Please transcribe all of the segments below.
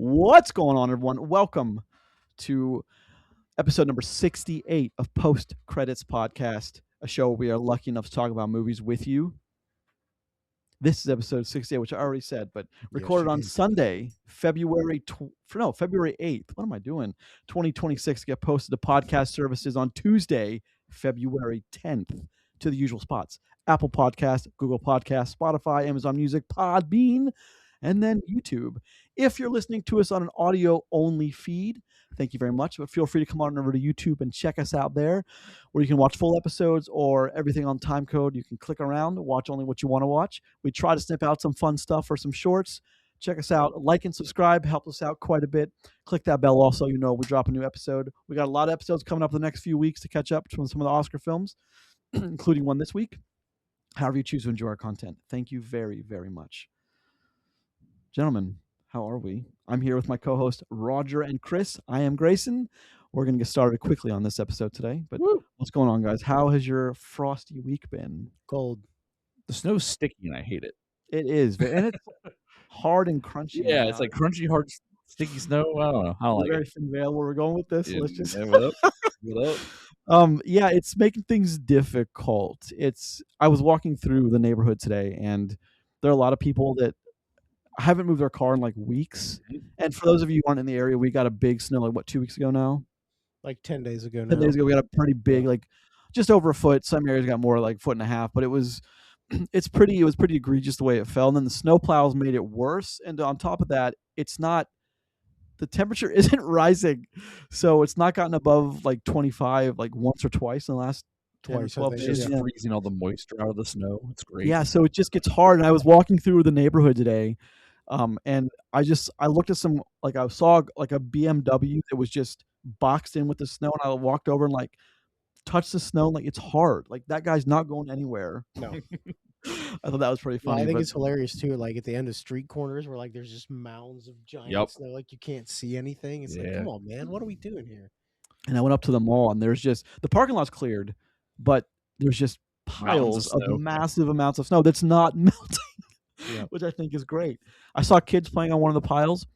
What's going on, everyone? Welcome to episode number 68 of Post Credits Podcast, a show where we are lucky enough to talk about movies with you. This is episode 68, which I already said, but recorded on Sunday, February 8th. What am I doing? 2026. Get posted to podcast services on Tuesday, February 10th, to the usual spots: Apple Podcast, Google Podcast, Spotify, Amazon Music, Podbean, and then YouTube. If you're listening to us on an audio-only feed, thank you very much. But feel free to come on over to YouTube and check us out there, where you can watch full episodes or everything on time code. You can click around, watch only what you want to watch. We try to snip out some fun stuff or some shorts. Check us out. Like and subscribe. Help us out quite a bit. Click that bell also. You know we drop a new episode. We got a lot of episodes coming up the next few weeks to catch up from some of the Oscar films, including one this week. However you choose to enjoy our content. Thank you very, very much. Gentlemen, how are we? I'm here with my co-host Roger and Chris. I am Grayson. We're going to get started quickly on this episode today. But What's going on, guys? How has your frosty week been? Cold. The snow's sticky and I hate it. It is. And it's hard and crunchy. Yeah, it's like crunchy, hard, sticky snow. I don't know. I don't like very it. thin veil where we're going with this. Yeah, Let's just... what up? What up? Yeah, it's making things difficult. I was walking through the neighborhood today, and there are a lot of people that haven't moved their car in like weeks. And for those of you who aren't in the area, we got a big snow, like 2 weeks ago now? Like 10 days ago now. 10 days ago, we got a pretty big, like just over a foot. Some areas got more, like 1.5 feet, but it was pretty egregious the way it fell. And then the snow plows made it worse. And on top of that, the temperature isn't rising. So it's not gotten above like 25, like once or twice in the last 12 days. Just freezing all the moisture out of the snow. It's great. Yeah, so it just gets hard. And I was walking through the neighborhood today, and I looked at some, like I saw like a BMW that was just boxed in with the snow, and I walked over and like touched the snow, and like it's hard. Like that guy's not going anywhere. No. I thought that was pretty funny. I think it's hilarious too. Like at the end of street corners where like there's just mounds of giant snow, like you can't see anything. It's like, come on, man, what are we doing here? And I went up to the mall, and there's just the parking lot's cleared, but there's just piles of massive amounts of snow that's not melting. Which I think is great. I saw kids playing on one of the piles,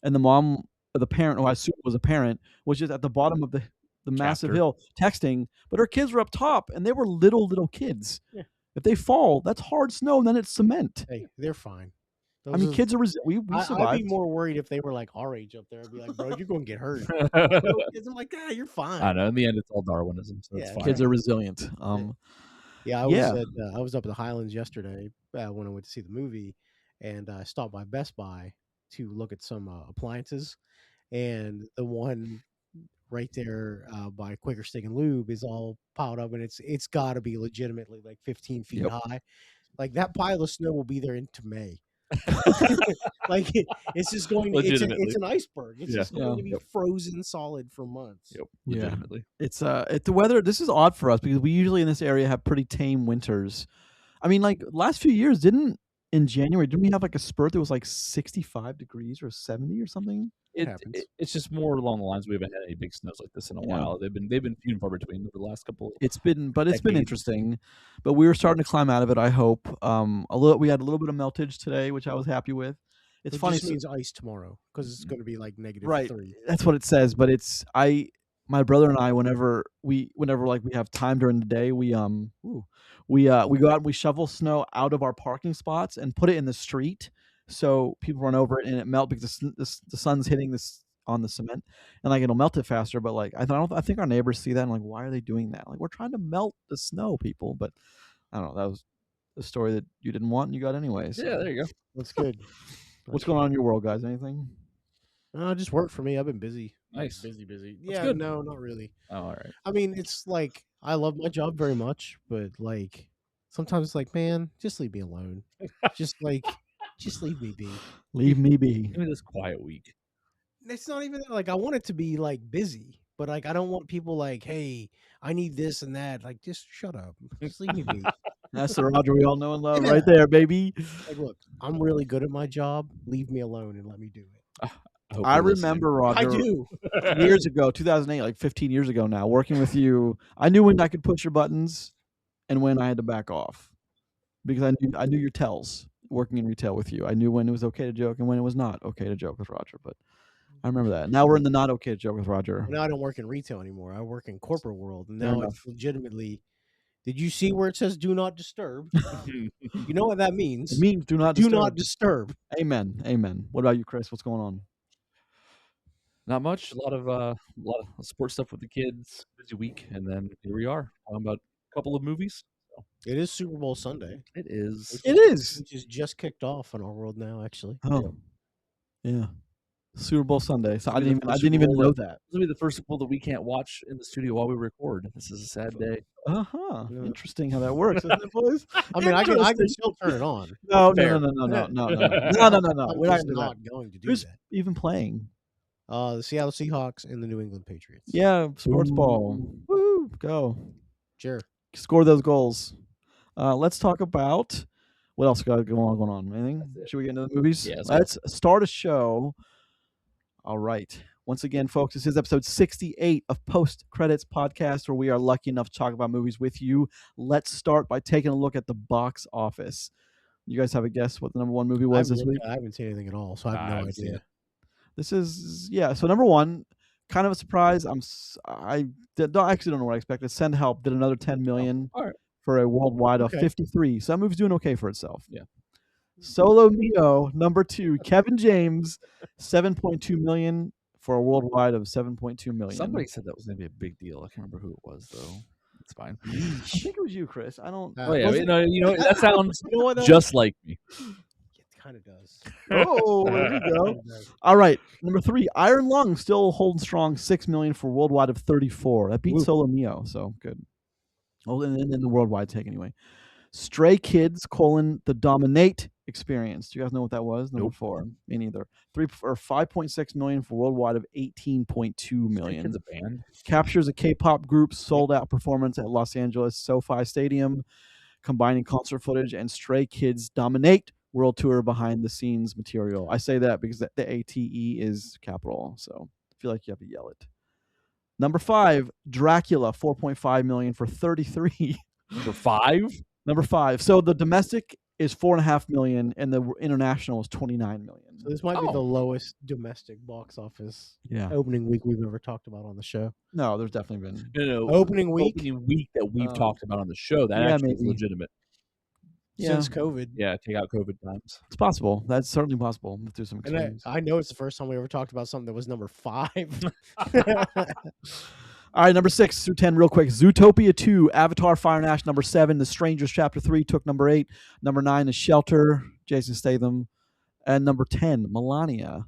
and the mom, or the parent, who I assume was a parent, was just at the bottom of the massive hill texting, but her kids were up top, and they were little kids. Yeah. If they fall, that's hard snow, and then it's cement. Hey, they're fine. Kids are we survived. I'd be more worried if they were like our age up there. I'd be like, bro, you're going to get hurt. I'm like, you're fine. I know. In the end, it's all Darwinism, so it's fine. Kids are resilient. I was up at the Highlands yesterday when I went to see the movie, and I stopped by Best Buy to look at some appliances, and the one right there by Quaker Steak and Lube is all piled up, and it's got to be legitimately like 15 feet high. Like that pile of snow will be there into May. Like it's just going to, it's an iceberg. It's just going to be frozen solid for months. Legitimately. It's the weather. This is odd for us because we usually in this area have pretty tame winters. I mean, like last few years, in January, didn't we have like a spurt that was like 65 degrees or 70 or something? It's just more along the lines we haven't had any big snows like this in a while. They've been few and far between over the last couple. It's been interesting, but we were starting to climb out of it. I hope. We had a little bit of meltage today, which I was happy with. It's funny. It just means ice tomorrow because it's going to be like -3. Right, that's what it says. But my brother and I, whenever we have time during the day, we go out and we shovel snow out of our parking spots and put it in the street. So people run over it and it melts because the sun's hitting this on the cement, and like it'll melt it faster. But like I think our neighbors see that and like, why are they doing that? Like, we're trying to melt the snow, people. But I don't know. That was a story that you didn't want and you got anyways. Yeah, there you go. That's good. What's going on in your world, guys? Anything? Just work for me. I've been busy. Nice. Busy. That's good. No, not really. Oh, all right. I mean, it's like I love my job very much, but like sometimes it's like, man, just leave me alone. Just leave me be. Leave me be. Give me this quiet week. It's not even like I want it to be like busy, but like I don't want people like, hey, I need this and that. Like, just shut up. Just leave me be. That's the Roger we all know and love right there, baby. Like, look, I'm really good at my job. Leave me alone and let me do it. I remember, Roger. I do. Years ago, 2008, like 15 years ago now, working with you, I knew when I could push your buttons and when I had to back off because I knew your tells. working in retail with you. I knew when it was okay to joke and when it was not okay to joke with Roger. But I remember that. Now we're in the not okay to joke with Roger. Now I don't work in retail anymore. I work in corporate world, and now it's legitimately. Did you see where it says "Do not disturb"? You know what that means? It means do not disturb. Amen. Amen. What about you, Chris? What's going on? Not much. A lot of sports stuff with the kids. Busy week, and then here we are talking about a couple of movies. So. It is Super Bowl Sunday. It is. Which is just kicked off in our world now, actually. Oh, yeah. Super Bowl Sunday. So I didn't even know that. This will be the first Super Bowl that we can't watch in the studio while we record. This is a sad day. Yeah. Interesting how that works, isn't it, boys? I mean, I can still turn it on. No. We're not going to do Who's that. even playing? The Seattle Seahawks and the New England Patriots. Yeah, sports ball. Woo, go. Sure. Score those goals. Let's talk about what else got going on. Anything? Should we get into the movies? Yeah, let's start a show. All right. Once again, folks, this is episode 68 of Post Credits Podcast, where we are lucky enough to talk about movies with you. Let's start by taking a look at the box office. You guys have a guess what the number one movie was this week? I haven't seen anything at all, so I have no idea. This is, so number one, kind of a surprise. I don't know what I expected. Send Help did another 10 million for a worldwide of 53. So that movie's doing okay for itself. Yeah. Solo Mio, number two, Kevin James, 7.2 million for a worldwide of 7.2 million. Somebody said that was going to be a big deal. I can't remember who it was, though. It's fine. I think it was you, Chris. I don't. That sounds just like me. It kind of does. Oh, there you go. All right, number three, Iron Lung still holding strong, 6 million for worldwide of 34. That beat Solo Mio, so good. Oh, and then the worldwide take anyway. Stray Kids: The Dominate Experience. Do you guys know what that was? Number four. Me neither. 5.6 million for worldwide of 18.2 million. Stray Kids a band? Captures a K-pop group's sold-out performance at Los Angeles SoFi Stadium, combining concert footage and Stray Kids Dominate World Tour behind-the-scenes material. I say that because the ATE is capital, so I feel like you have to yell it. Number five, Dracula, 4.5 million for 33. Number five? Number five. So the domestic is 4.5 million, and the international is 29 million. So this might be the lowest domestic box office opening week we've ever talked about on the show. No, there's definitely been opening week that we've talked about on the show. That actually is legitimate. Since COVID. Yeah, take out COVID times. It's possible. That's certainly possible. Through some and I know it's the first time we ever talked about something that was number 5. All right, number 6 through 10 real quick. Zootopia 2, Avatar, Fire and Ash, number 7. The Strangers, Chapter 3, took number 8. Number 9 is Shelter, Jason Statham. And number 10, Melania.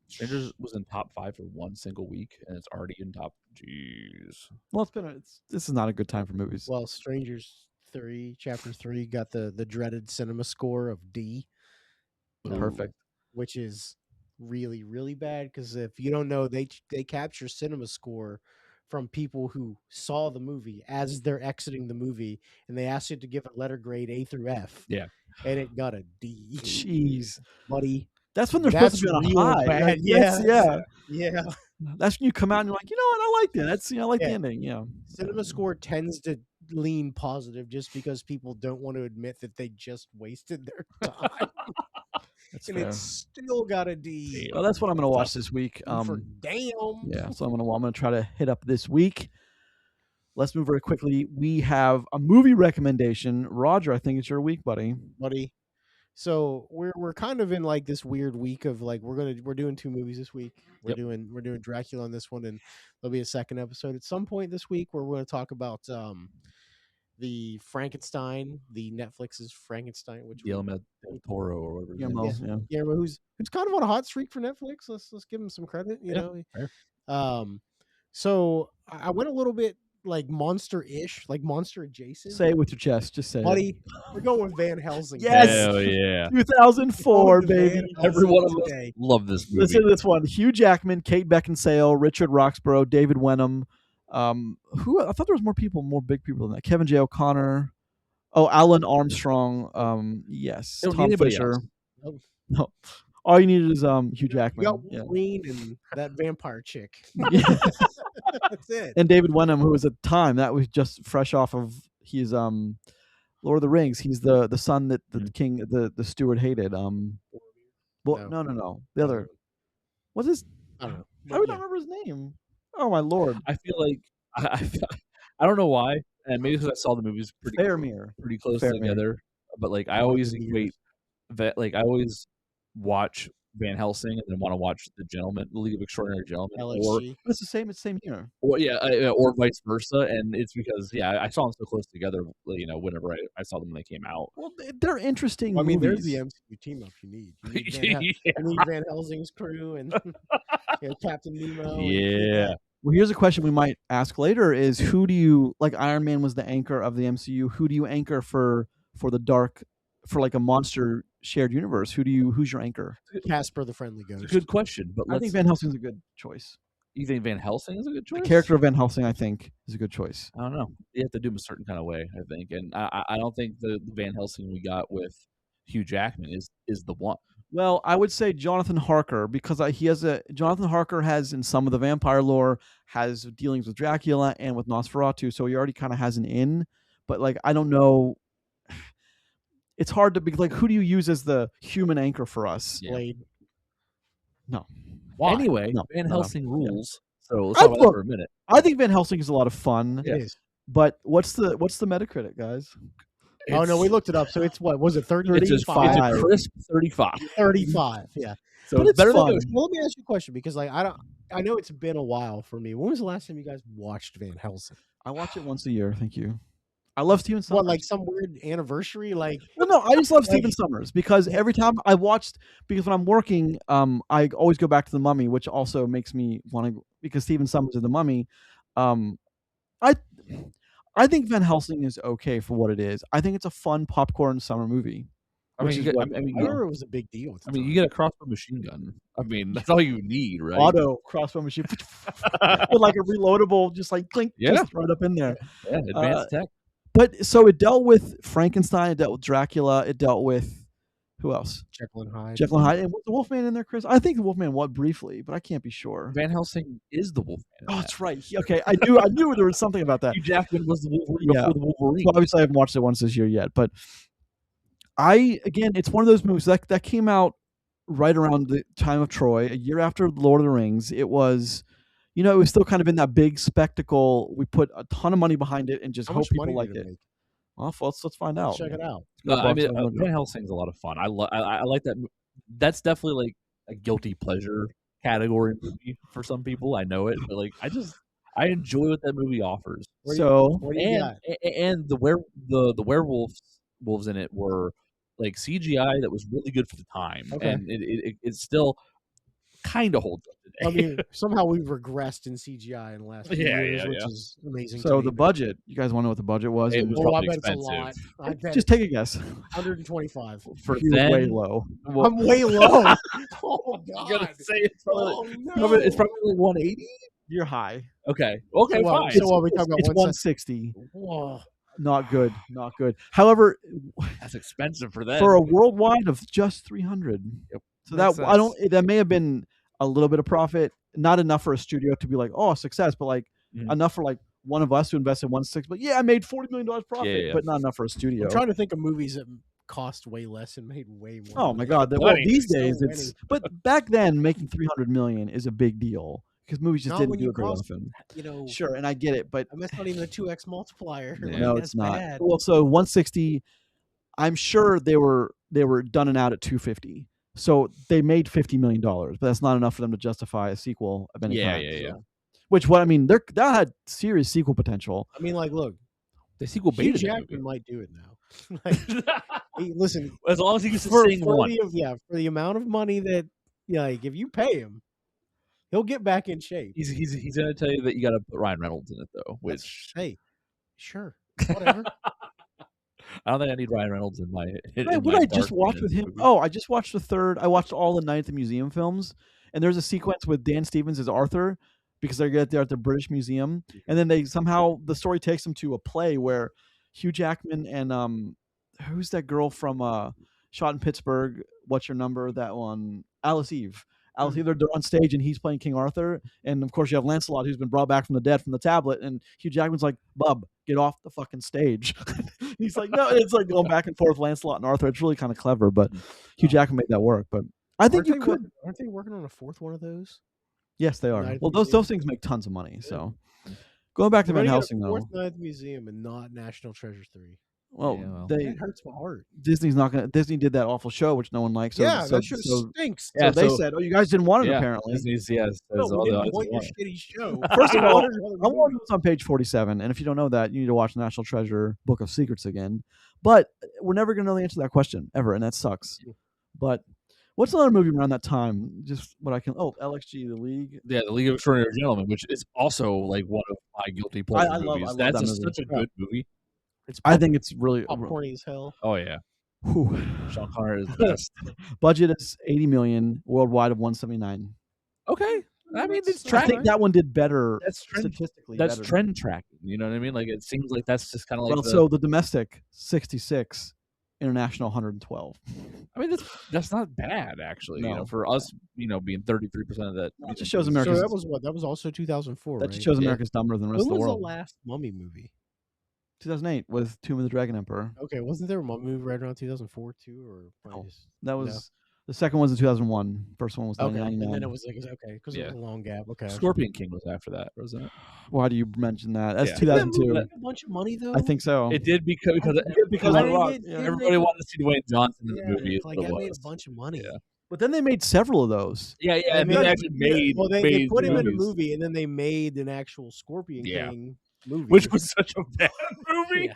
Strangers was in top 5 for one single week, and it's already in top. Jeez. Well, this is not a good time for movies. Well, Strangers 3, Chapter 3 got the dreaded cinema score of D. Perfect. Which is really, really bad, because if you don't know, they capture cinema score from people who saw the movie as they're exiting the movie, and they asked you to give a letter grade A through F. Yeah. And it got a D. Jeez. Buddy. That's when they're supposed to be on a high. Bad. Like, yeah. That's when you come out and you're like, you know what, I like that. That's I like the ending. Yeah. Cinema score tends to lean positive just because people don't want to admit that they just wasted their time. That's and fair. it's still got a D. Well, that's what I'm going to watch this week. For damn. Yeah, so I'm going to try to hit up this week. Let's move very quickly. We have a movie recommendation. Roger, I think it's your week, buddy. So we're kind of in like this weird week of like we're doing 2 movies this week. We're doing Dracula on this one, and there'll be a second episode at some point this week where we're going to talk about the Frankenstein, the Netflix's Frankenstein, which Guillermo del Toro or whatever. Guillermo, who's kind of on a hot streak for Netflix. Let's give him some credit. You know. Fair. So I went a little bit like monster-ish, like monster adjacent. Say it with your chest. Just say buddy, it. We're going with Van Helsing. Yes. Hell yeah. 2004, baby. Every one of us love this movie. Listen to this one. Hugh Jackman, Kate Beckinsale, Richard Roxburgh, David Wenham. Who I thought there was more big people than that. Kevin J. O'Connor. Oh, Alan Armstrong. Yes. Tom Fisher. No. All you needed is Hugh Jackman. You got Wolverine and that vampire chick. That's it. And David Wenham, who was at the time that was just fresh off of his Lord of the Rings. He's the son that the king, the steward hated. Well, no. The other. What's his? I don't know. I would not remember his name. Oh my lord! I feel like I don't know why, and maybe because I saw the movies pretty close together. But like I always equate that. Like I always watch Van Helsing and then want to watch The League of Extraordinary Gentlemen, LSG. But it's the same. It's the same here. Or or vice versa, and it's because I saw them so close together. You know, whenever I saw them when they came out. Well, they're interesting. I mean, movies. there's the MCU team up you need. You need Van Helsing's crew and Captain Nemo. Yeah. Well, here's a question we might ask later: is who do you like? Iron Man was the anchor of the MCU. Who do you anchor for the dark, for like a monster shared universe? Who's your anchor? Casper the Friendly Ghost. It's a good question, but I think Van Helsing's a good choice. You think Van Helsing is a good choice? The character of Van Helsing, I think, is a good choice. I don't know. You have to do him a certain kind of way, I think, and I don't think the Van Helsing we got with Hugh Jackman is the one. Well, I would say Jonathan Harker, because Jonathan Harker has, in some of the vampire lore, has dealings with Dracula and with Nosferatu, so he already kind of has an in. But like, I don't know. It's hard to be like, who do you use as the human anchor for us? Blade. No. Why? Anyway, Van Helsing rules. So let's talk about that for a minute. I think Van Helsing is a lot of fun. It is. But what's the Metacritic, guys? Oh no, we looked it up. So it's what was it? 35. It's a crisp 35. 35. Yeah. So but it's better fun. than. Well, let me ask you a question because like I know it's been a while for me. When was the last time you guys watched Van Helsing? I watch it once a year. Thank you. I love Steven Summers. What, like some weird anniversary? Like, well, no, I just love Steven Summers because every time I watched, because when I'm working, I always go back to The Mummy, which also makes me want to, because Steven Summers is The Mummy. I think Van Helsing is okay for what it is. I think it's a fun popcorn summer movie. I remember it was a big deal. You get a crossbow machine gun. I mean, that's all you need, right? Auto crossbow machine with like a reloadable, just like clink, just right up in there. Yeah, advanced tech. But so it dealt with Frankenstein, it dealt with Dracula, it dealt with who else? Jekyll and Hyde. And was the Wolfman in there, Chris? I think the Wolfman was briefly, but I can't be sure. Van Helsing is the Wolfman. Oh, that's right. Okay, I knew there was something about that. Hugh Jackman was the Wolverine before the Wolverine. Well, obviously, I haven't watched it once this year yet, but it's one of those movies that came out right around the time of Troy, a year after Lord of the Rings. It was, it was still kind of in that big spectacle. We put a ton of money behind it and just hope people liked it. Well, let's find out. Check it out. Van Helsing's a lot of fun. I like that. That's definitely like a guilty pleasure category movie for some people. I know it, but like I enjoy what that movie offers. What do you got? And the werewolves in it were like CGI that was really good for the time, and it still kind of holds up today. I mean, somehow we've regressed in CGI in the last few years, which is amazing. So the budget, you guys want to know what the budget was? It was probably expensive. I bet just take a guess. 125. For then, way low. Well, I'm way low. Oh God! You gotta say it's probably like 180. You're high. Okay, fine. So what are we talking about? It's 160. Whoa. Not good. However, that's expensive for that. For a worldwide of just 300. Yep. So that may have been a little bit of profit, not enough for a studio to be like, oh, success, but like enough for like one of us to invest in 1.6. But I made $40 million profit, but not enough for a studio. I'm trying to think of movies that cost way less and made way more. Oh my God! These days it's. But back then, making $300 million is a big deal. Because movies just didn't do it very often. Sure, and I get it, but that's not even a 2x multiplier. No, it's not. Bad. Well, so 160, I'm sure they were done and out at 250. So they made $50 million, but that's not enough for them to justify a sequel of any kind. Yeah. Which that had serious sequel potential. I mean, like, look, the sequel Hugh Jackman might do it now. Listen, as long as he gets to sing one. For the amount of money that, like, if you pay him, he'll get back in shape. He's going to tell you that you got to put Ryan Reynolds in it, though. Which sure, whatever. I don't think I need Ryan Reynolds in my. I just watched with him? Movie. Oh, I just watched the third. I watched all the Night at the Museum films, and there's a sequence with Dan Stevens as Arthur because they're at the British Museum, and then the story takes them to a play where Hugh Jackman and who's that girl from Shot in Pittsburgh? What's Your Number? That one, Alice Eve. Either they're on stage and he's playing King Arthur, and of course you have Lancelot who's been brought back from the dead from the tablet, and Hugh Jackman's like, "Bub, get off the fucking stage." He's like, "No," it's like going back and forth, Lancelot and Arthur. It's really kind of clever, but Hugh Jackman made that work. But I think you could. Aren't they working on a fourth one of those? Yes, they are. Well, those things make tons of money. So going back to Van Helsing, though, Night at the Museum and not National Treasure 3. Well, that hurts my heart. Disney's not gonna. Disney did that awful show which no one likes. So, that show stinks. So they said, "Oh, you guys didn't want it apparently." Disney's we didn't want your shitty show. First of all, I want what's on page 47, and if you don't know that, you need to watch National Treasure: Book of Secrets again. But we're never gonna know the answer to that question ever, and that sucks. But what's another movie around that time? Just what I can. Oh, LXG, The League. Yeah, The League of Extraordinary Gentlemen, which is also like one of my guilty pleasure movies. I love That's that movie. Such a good movie. I think it's really popcorny as hell. Oh yeah. Whew. Sean Connery is the best. Budget is $80 million, worldwide of $179. Okay, I mean it's I think that one did better statistically. That's trend tracking. You know what I mean? Like it seems like that's just kind of like. Well, so the domestic 66, international 112. I mean that's not bad actually. No. You know, for us, being 33% of that. It just shows America. So that was what? That was also 2004. That just shows America's dumber than the rest of the world. When was the last Mummy movie? 2008 with Tomb of the Dragon Emperor. Okay, wasn't there a Mummy movie right around 2004 too, or that was the second one was in 2001. First one was 1999. And then it was like because it was a long gap. Okay, Scorpion King was after that, wasn't it? Why do you mention that? That's Did that 2002. movie make a bunch of money though. I think so. It did because everybody wanted to see Dwayne Johnson in the movie. Like I made a bunch of money. Yeah. But then they made several of those. Yeah. And they actually made. Well, they put him in a movie, and then they made an actual Scorpion King movie, which was such a bad movie. Yeah.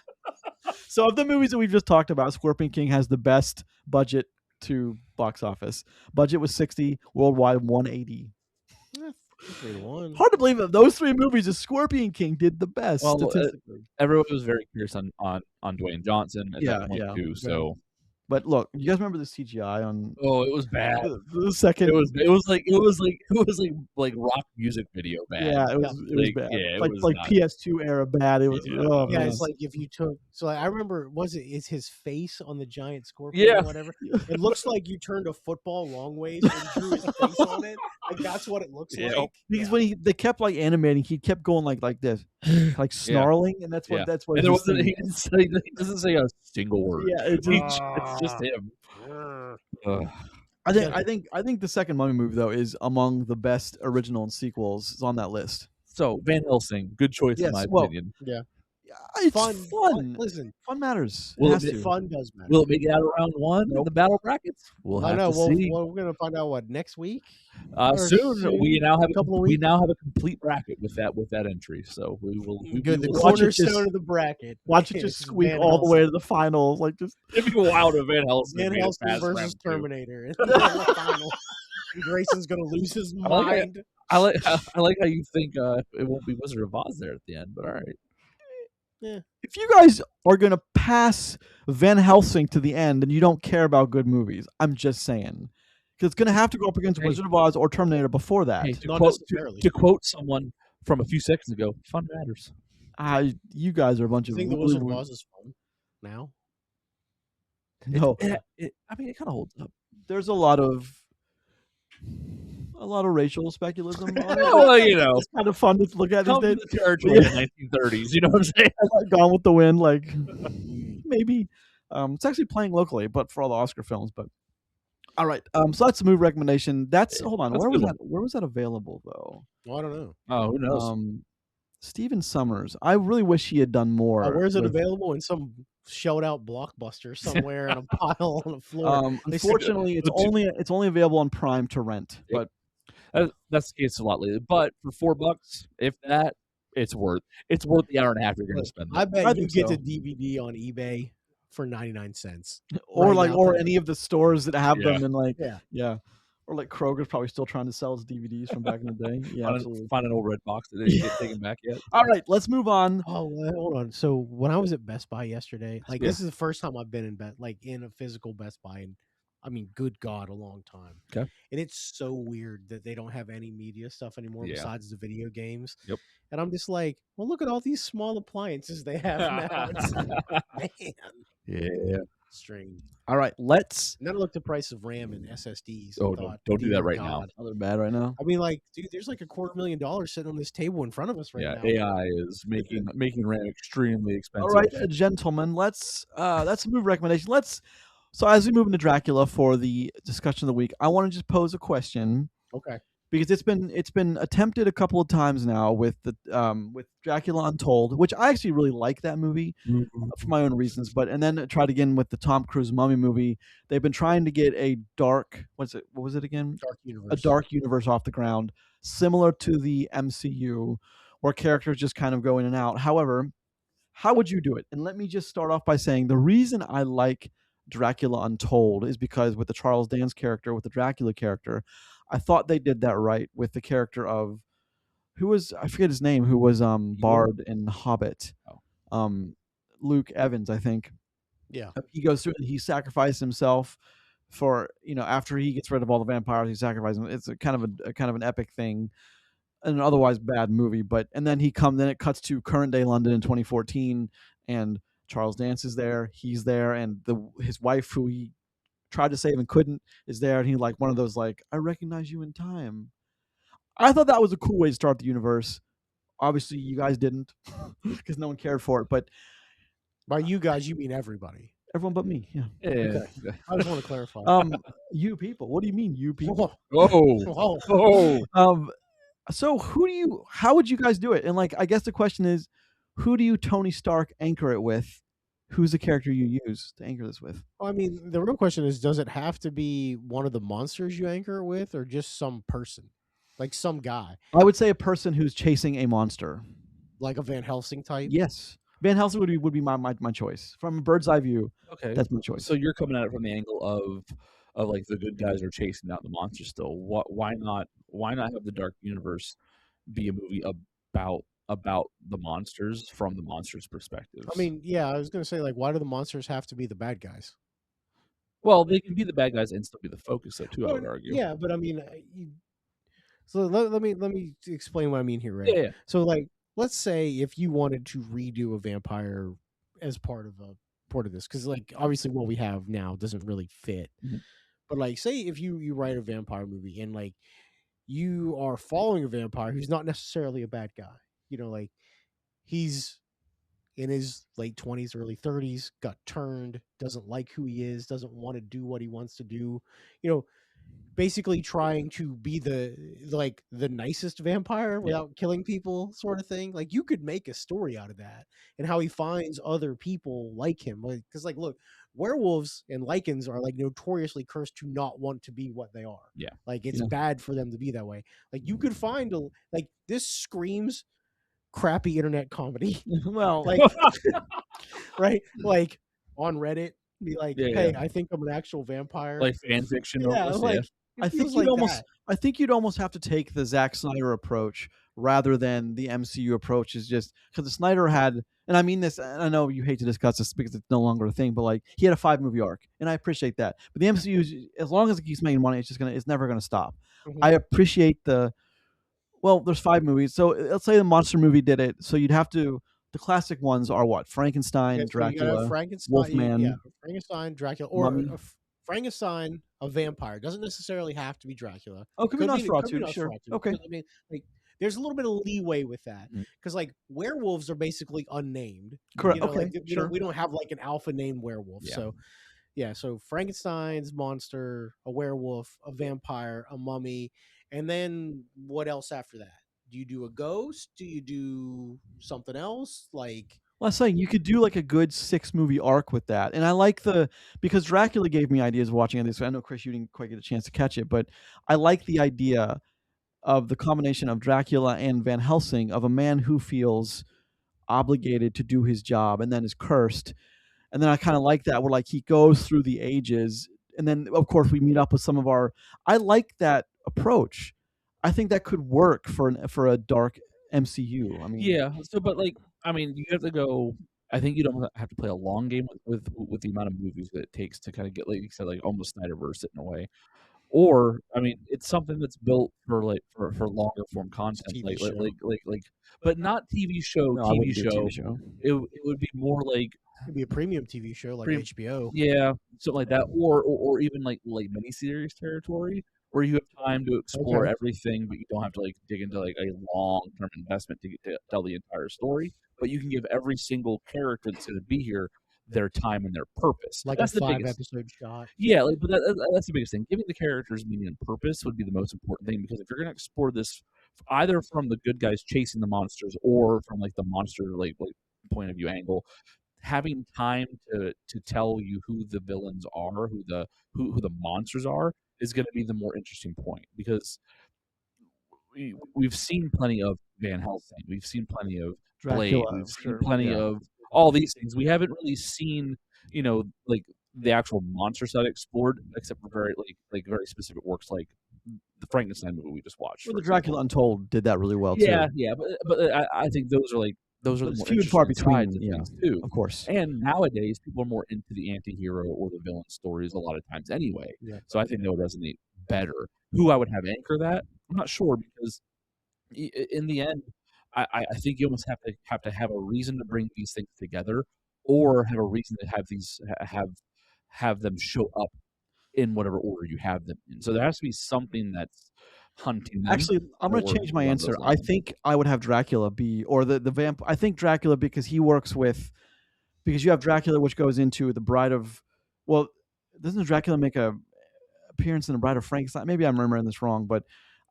So of the movies that we've just talked about, Scorpion King has the best budget to box office. Budget was 60, worldwide 180. Hard to believe that those three movies, the Scorpion King did the best statistically. Everyone was very curious on Dwayne Johnson at that point too. So. But look, you guys remember the CGI on? Oh, it was bad. The second, it was like rock music video bad. Yeah, it was bad. Yeah, it was PS2 era bad. It was. It's like if you took. So I remember, is his face on the giant scorpion or whatever? It looks like you turned a football long ways and drew his face on it. Like that's what it looks like. Because when they kept like animating, he kept going like this, like snarling, and that's what And he doesn't say a single word. Yeah, it's just him. I think the second Mummy movie though is among the best original and sequels. It's on that list. So Van Helsing, good choice in my opinion. Yeah. It's fun. Listen, fun matters. Fun does matter. Will it make it out of round one in the battle brackets? We'll have to see. Well, we're gonna find out next week. Soon. We now have a complete bracket with that entry. So we will. The cornerstone of the bracket. Watch it just squeak all the way to the finals. Like just it'd be wild if Van Helsing. Van Helsing versus Terminator in the final. Grayson's gonna lose his mind. I like how you think it won't be Wizard of Oz there at the end, but all right. Yeah. If you guys are going to pass Van Helsing to the end and you don't care about good movies, I'm just saying. Because it's going to have to go up against Wizard of Oz or Terminator before that. To quote someone from a few seconds ago, fun matters. You guys are a bunch of... You think the Wizard of Oz is fun now? No. I mean, it kind of holds up. There's a lot of racial speculism on it. Well, it's kind of fun to look at these days. The territory of the 1930s, you know what I'm saying? Gone with the Wind, like maybe. It's actually playing locally, but for all the Oscar films. But all right, so that's a movie recommendation. Hold on, where was that available though? Well, I don't know. Oh, who knows? Stephen Sommers. I really wish he had done more. Where's it available? In some shelled out Blockbuster somewhere in a pile on the floor. Unfortunately, it's only available on Prime to rent. But that's the case a lot lately. But for $4, if that, it's worth the hour and a half you're going to spend. I bet you get the DVD on eBay for 99 cents, or any of the stores that have them, and or like Kroger's probably still trying to sell his DVDs from back in the day. Yeah, find an old red box that didn't get taken back yet. All right, let's move on. Oh, hold on. So when I was at Best Buy yesterday, this is the first time I've been in a physical Best Buy in, I mean, good God, a long time. Okay. And it's so weird that they don't have any media stuff anymore besides the video games. Yep. And I'm just like, well, look at all these small appliances they have now. Man. Yeah. Strange. All right, let's. And then I looked at the price of RAM and SSDs. Oh, And thought, don't do that right God. now. Oh, they're bad right now. I mean, like, dude, there's like $250,000 sitting on this table in front of us right now. AI is making RAM extremely expensive. All right, gentlemen, let's move recommendation. So as we move into Dracula for the discussion of the week, I want to just pose a question. Okay. Because it's been attempted a couple of times now with with Dracula Untold, which I actually really like that movie for my own reasons. And then tried again with the Tom Cruise Mummy movie. They've been trying to get a dark, what was it again? Dark universe. A dark universe off the ground, similar to the MCU, where characters just kind of go in and out. However, how would you do it? And let me just start off by saying the reason I like Dracula Untold is because with the Charles Dance character, with the Dracula character, I thought they did that right with the character of I forget his name, who was Bard in Hobbit. Luke Evans, I think. Yeah. He goes through and he sacrificed himself for, after he gets rid of all the vampires, he sacrifices them. It's a kind of an epic thing. An otherwise bad movie, then it cuts to current day London in 2014, and Charles Dance is there. He's there, and his wife, who he tried to save and couldn't, is there, and he like one of those like, I recognize you in time. I thought that was a cool way to start the universe. Obviously, you guys didn't, because no one cared for it. But by you guys, you mean everybody? Everyone but me. Yeah. Okay. I just want to clarify. You people. What do you mean, you people? So how would you guys do it? And like, I guess the question is, who do you Tony Stark anchor it with? Who's the character you use to anchor this with? Well, I mean, the real question is, does it have to be one of the monsters you anchor it with, or just some person, like some guy? I would say a person who's chasing a monster, like a Van Helsing type. Yes, Van Helsing would be my choice from a bird's eye view. Okay, that's my choice. So you're coming at it from the angle of like the good guys are chasing out the monsters still. Why not have the Dark Universe be a movie about the monsters from the monsters' perspectives? I mean, yeah, I was going to say, like, why do the monsters have to be the bad guys? Well, they can be the bad guys and still be the focus, though, too. I would argue. Yeah, but I mean, so let me explain what I mean here, right? Yeah. So, like, let's say if you wanted to redo a vampire as part of this, because like obviously what we have now doesn't really fit. Mm-hmm. But like, say if you write a vampire movie and like you are following a vampire who's not necessarily a bad guy, like he's in his late 20s, early 30s, got turned, doesn't like who he is, doesn't want to do what he wants to do, basically trying to be the nicest vampire without killing people, sort of thing. Like, you could make a story out of that and how he finds other people like him. Like, because like, look, werewolves and lycans are like notoriously cursed to not want to be what they are. Yeah. Like, it's bad for them to be that way. Like, you could find like, this screams crappy internet comedy. Well, like, right? Like on Reddit, be like, hey, I think I'm an actual vampire. Like fan fiction. Yeah, almost, like, I think you'd almost have to take the Zack Snyder approach rather than the MCU approach. Is just because the Snyder had, and I mean this, and I know you hate to discuss this because it's no longer a thing, but like he had a 5-movie arc, and I appreciate that. But the MCU, as long as it keeps making money, it's never going to stop. Mm-hmm. I appreciate there's 5 movies, so let's say the monster movie did it. So you'd have to. The classic ones are what? Frankenstein, Dracula, Wolfman, Frankenstein, Dracula, or Frankenstein, a vampire. Doesn't necessarily have to be Dracula. Oh, could be Nosferatu, sure. Okay. I mean, like, there's a little bit of leeway with that because, like, werewolves are basically unnamed. Correct. Okay. Like, we don't have like an alpha named werewolf. Yeah. So, yeah. So Frankenstein's monster, a werewolf, a vampire, a mummy, and then what else after that? Do you do a ghost? Do you do something else? Like, well, I was saying you could do like a good 6-movie arc with that. And I like because Dracula gave me ideas watching this. I know, Chris, you didn't quite get a chance to catch it, but I like the idea of the combination of Dracula and Van Helsing, of a man who feels obligated to do his job and then is cursed. And then I kind of like that, where like he goes through the ages, and then of course we meet up with some of I like that approach. I think that could work for a dark MCU. I mean, yeah. So, but like, I mean, you have to go. I think you don't have to play a long game with the amount of movies that it takes to kind of get, like you said, like almost Snyderverse it in a way. Or, I mean, it's something that's built for longer form content, like, but not TV show. No, TV show. It would be more like It'd be a premium TV show like HBO. Yeah, something like that, or even like miniseries territory, where you have time to explore everything, but you don't have to like dig into like a long-term investment to get to tell the entire story. But you can give every single character that's going to be here their time and their purpose. Like that's a the biggest 5-episode shot. Yeah, like, but that's the biggest thing. Giving the characters meaning and purpose would be the most important thing, because if you're going to explore this either from the good guys chasing the monsters or from like the monster like point of view angle, having time to tell you who the villains are, who the monsters are, is going to be the more interesting point, because we've seen plenty of Van Helsing, we've seen plenty of Blade, we've seen plenty of all these things. We haven't really seen, like the actual monster side explored, except for very very specific works like the Frankenstein movie we just watched. Well, the Dracula Untold did that really well too. Yeah, but I think those are the more few and far between, things too. Of course. And nowadays, people are more into the anti-hero or the villain stories a lot of times anyway. Yeah. So I think they would resonate better. Who I would have anchor that, I'm not sure, because in the end, I think you almost have to have a reason to bring these things together, or have a reason to have these have them show up in whatever order you have them in. So there has to be something that's hunting them. Actually, I'm going to change my answer. I think I would have Dracula be, or the vamp. I think Dracula, because he works with, because you have Dracula, which goes into the Bride of, well, doesn't Dracula make a appearance in the Bride of Frankenstein? Maybe I'm remembering this wrong, but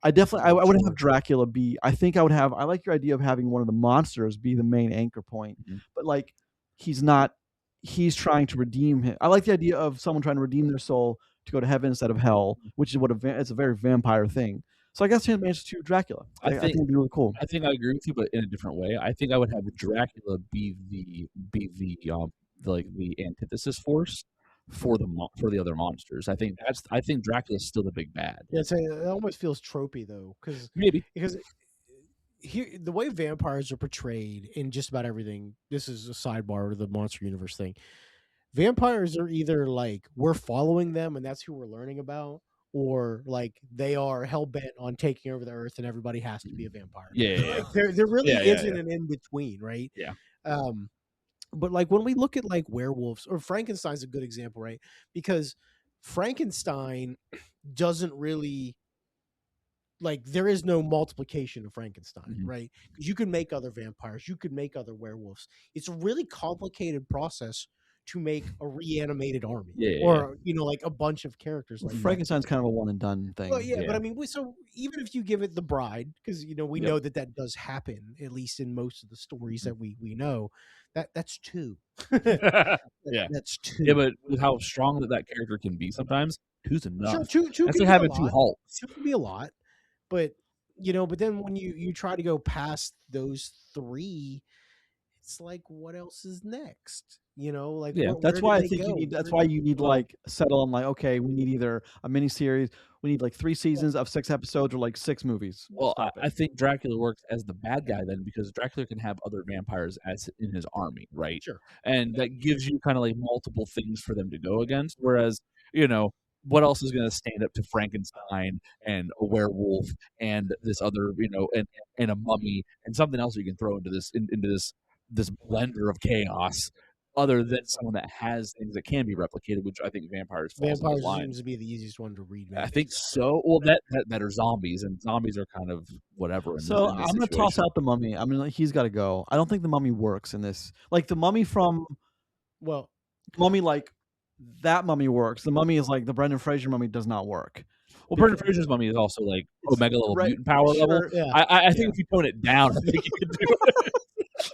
I definitely, I would have Dracula be, I think I would have, I like your idea of having one of the monsters be the main anchor point, but like, he's trying to redeem him. I like the idea of someone trying to redeem their soul to go to heaven instead of hell, which is it's a very vampire thing. So I guess him answer to Dracula. I think it'd be really cool. I think I agree with you, but in a different way. I think I would have Dracula be the antithesis force for the other monsters. I think Dracula's still the big bad. Yeah, it almost feels tropey though, because here, the way vampires are portrayed in just about everything. This is a sidebar to the monster universe thing. Vampires are either like we're following them and that's who we're learning about, or like they are hell bent on taking over the earth and everybody has to be a vampire. Yeah. There really isn't an in between, right? Yeah. But like when we look at like werewolves, or Frankenstein's a good example, right? Because Frankenstein doesn't really, like, there is no multiplication of Frankenstein, right? Because you can make other vampires, you could make other werewolves. It's a really complicated process to make a reanimated army, or like a bunch of characters. Like Frankenstein's kind of a one and done thing. Well, but I mean, so even if you give it the Bride, because we know that does happen, at least in most of the stories that we know, that's two. That's two. Yeah, but with how strong that character can be, sometimes two's enough. Sure, two that's like having two Hulks. Two can be a lot, but but then when you try to go past those three, it's like, what else is next? Like that's why I think you need. That's why you need like settle on like, okay, we need either a mini series, we need like 3 seasons of 6 episodes, or like 6 movies. Well, I think Dracula works as the bad guy then, because Dracula can have other vampires as in his army, right? Sure. And that gives you kind of like multiple things for them to go against. Whereas, what else is going to stand up to Frankenstein and a werewolf and this other, and a mummy and something else you can throw into this blender of chaos, other than someone that has things that can be replicated, which I think vampires seems to be the easiest one to read. I think so. Well, that are zombies, and zombies are kind of whatever. So I'm going to toss out the mummy. I mean, he's got to go. I don't think the mummy works in this. Like the mummy mummy, like that mummy works. The mummy is like the Brendan Fraser mummy does not work. Well, Brendan Fraser's mummy is also like Omega level mutant power level. Yeah. I think if you tone it down, I think you can do it.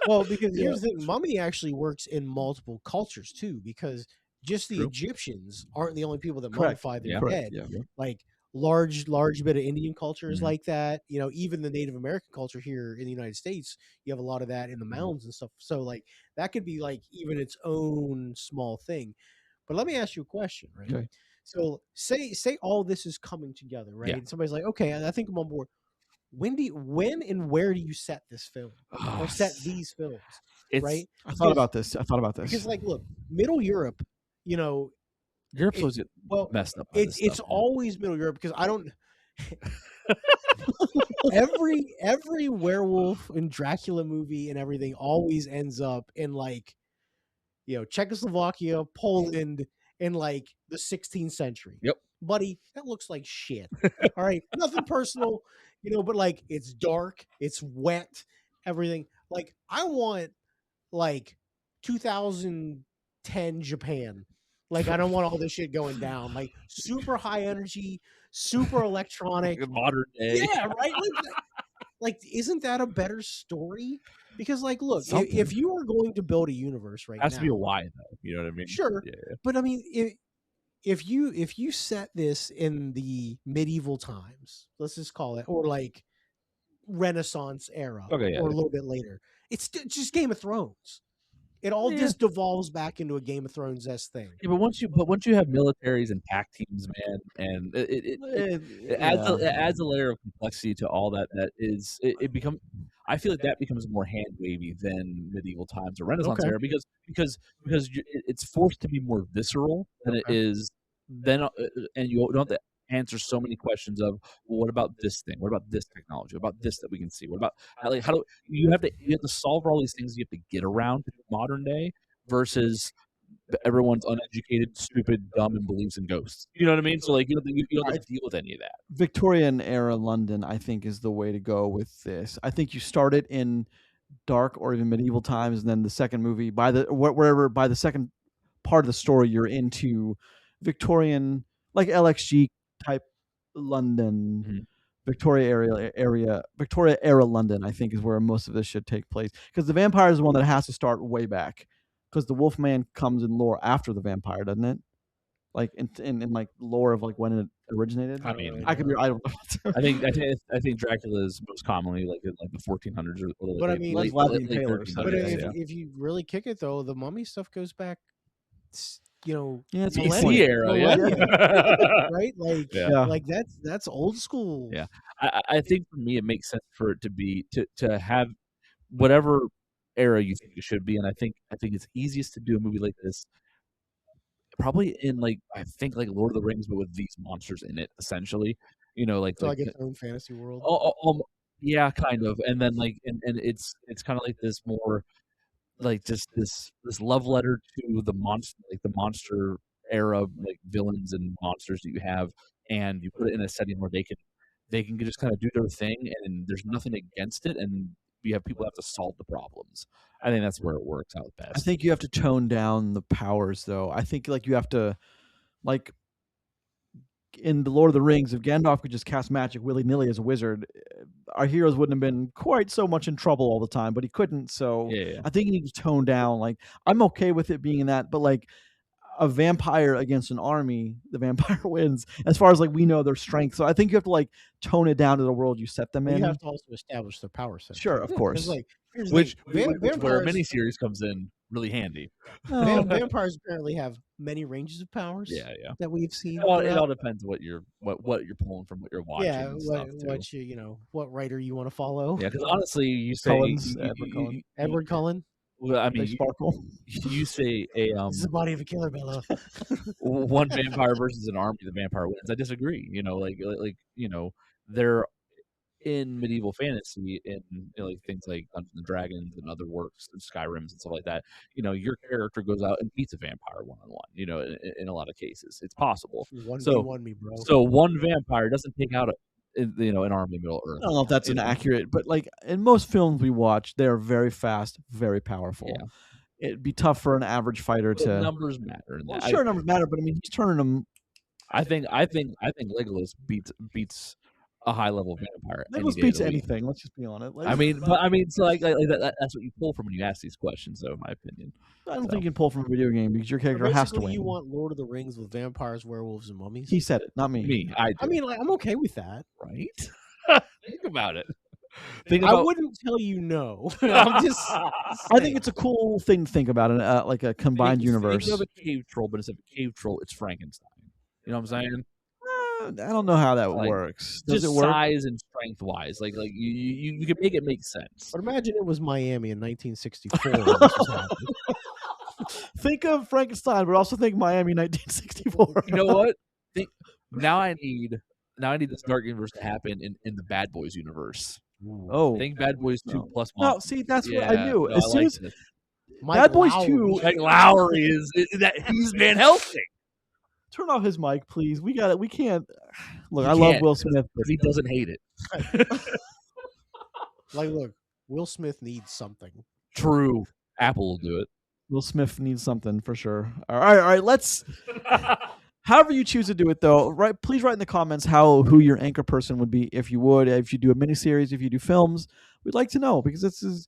Well, because here's the thing, mummy actually works in multiple cultures too, because just the Egyptians aren't the only people that mummify their dead. Like large bit of Indian culture is like that. Even the Native American culture here in the United States, you have a lot of that in the mounds and stuff. So like that could be like even its own small thing. But let me ask you a question, right? Okay. So say all this is coming together, right? And somebody's like, okay, I think I'm on board. When and where do you set this film, or set these films? Right? I thought about this. Because, like, look, Middle Europe, Europe's always messed up. It's always Middle Europe, because I don't. every werewolf and Dracula movie and everything always ends up in like, Czechoslovakia, Poland in like the 16th century. Yep. Buddy, that looks like shit. All right. Nothing personal, but like it's dark, it's wet, everything. Like I want like 2010 Japan. Like I don't want all this shit going down. Like super high energy, super electronic. Modern day. Yeah, right? Like isn't that a better story? Because like look, if you are going to build a universe right now. Has to be a why though. You know what I mean? Sure. Yeah. But I mean if you set this in the medieval times, let's just call it, or like Renaissance era, or a little bit later, it's just Game of Thrones. It all just devolves back into a Game of Thrones-esque thing. Yeah, but once you have militaries and pack teams, man, and it adds a layer of complexity to all that. That is, it becomes. I feel like that becomes more hand wavy than medieval times or Renaissance era because it's forced to be more visceral than it is. Then and you don't have to answer so many questions of, well, what about this thing? What about this technology? What about this that we can see? What about how do you have to solve all these things you have to get around to modern day versus everyone's uneducated, stupid, dumb, and believes in ghosts. You know what I mean? So like you don't have to deal with any of that. Victorian era London, I think, is the way to go with this. I think you start it in dark or even medieval times, and then the second movie by the second part of the story you're into Victorian, like LXG type London, Victoria era London, I think, is where most of this should take place. Because the vampire is the one that has to start way back. Because the Wolfman comes in lore after the vampire, doesn't it? Like in like lore of like when it originated. I mean, I don't know. I think Dracula is most commonly like in like the 1400s or but I mean, like Vlad the Impaler. But if you really kick it though, the mummy stuff goes back. It's BC era, right? Like, like that's old school. Yeah, I think for me it makes sense for it to be to have whatever era you think it should be, and I think it's easiest to do a movie like this probably in like I think like Lord of the Rings, but with these monsters in it, essentially. Like its own fantasy world. Yeah, kind of, and then like and it's kind of like this more. Like just this love letter to the monster era, like villains and monsters that you have, and you put it in a setting where they can just kind of do their thing, and there's nothing against it, and you have people have to solve the problems. I think that's where it works out best. I think you have to tone down the powers, though. I think like you have to, like in the Lord of the Rings, if Gandalf could just cast magic willy-nilly as a wizard, our heroes wouldn't have been quite so much in trouble all the time, but he couldn't. So I think you need to tone down. Like I'm okay with it being in that, but like a vampire against an army, the vampire wins as far as like we know their strength. So I think you have to like tone it down to the world you set them in. You have to also establish their power set. Sure, of course. Like, which where a miniseries comes in really handy. Vampires apparently have many ranges of powers. Yeah. That we've seen. Well, it all depends what you're pulling from what you're watching. Yeah, what writer you want to follow. Yeah, because honestly, you say Edward Cullen. Well, I mean, you say this is the body of a killer, Bella. One vampire versus an army, the vampire wins. I disagree. They're in medieval fantasy in like things like Dungeons and Dragons and other works and Skyrims and stuff like that. Your character goes out and beats a vampire one-on-one. In a lot of cases, it's possible. 1v1 me, bro. So one vampire doesn't take out an army Middle Earth. I don't know if that's inaccurate, but like in most films we watch, they're very fast, very powerful. Yeah. It'd be tough for an average fighter to. Numbers matter. Well, sure, numbers matter, but I mean, he's turning them. I think Legolas beats a high level vampire. Legolas beats anything. Let's just be honest. So like that's what you pull from when you ask these questions, though, in my opinion. I don't think you can pull from a video game because your character has to win. You want Lord of the Rings with vampires, werewolves, and mummies? He said it, not me. I mean, like, I'm okay with that. Right? Think about it. I wouldn't tell you no. I'm just. I think it's a cool thing to think about, like a combined universe. You have a cave troll, but instead of a cave troll, it's Frankenstein. You know what I'm saying? I don't know how that works. Does it work? Size and strength wise, like you can make it make sense. But imagine it was Miami in 1964. When this was happening. Think of Frankenstein, but also think Miami 1964. You know what? Now I need this dark universe to happen in the Bad Boys universe. Oh, I think Bad Boys 2 plus. No, see, that's what I knew. As soon as Bad Boys 2. Mike Lowry is that he's Van Helsing. Turn off his mic, please. We got it. We can't. Look, I love Will Smith, but he doesn't hate it. Like, look, Will Smith needs something. True. Apple will do it. Will Smith needs something for sure. All right. Let's. However you choose to do it, though, please write in the comments who your anchor person would be if you would. If you do a miniseries, if you do films, we'd like to know, because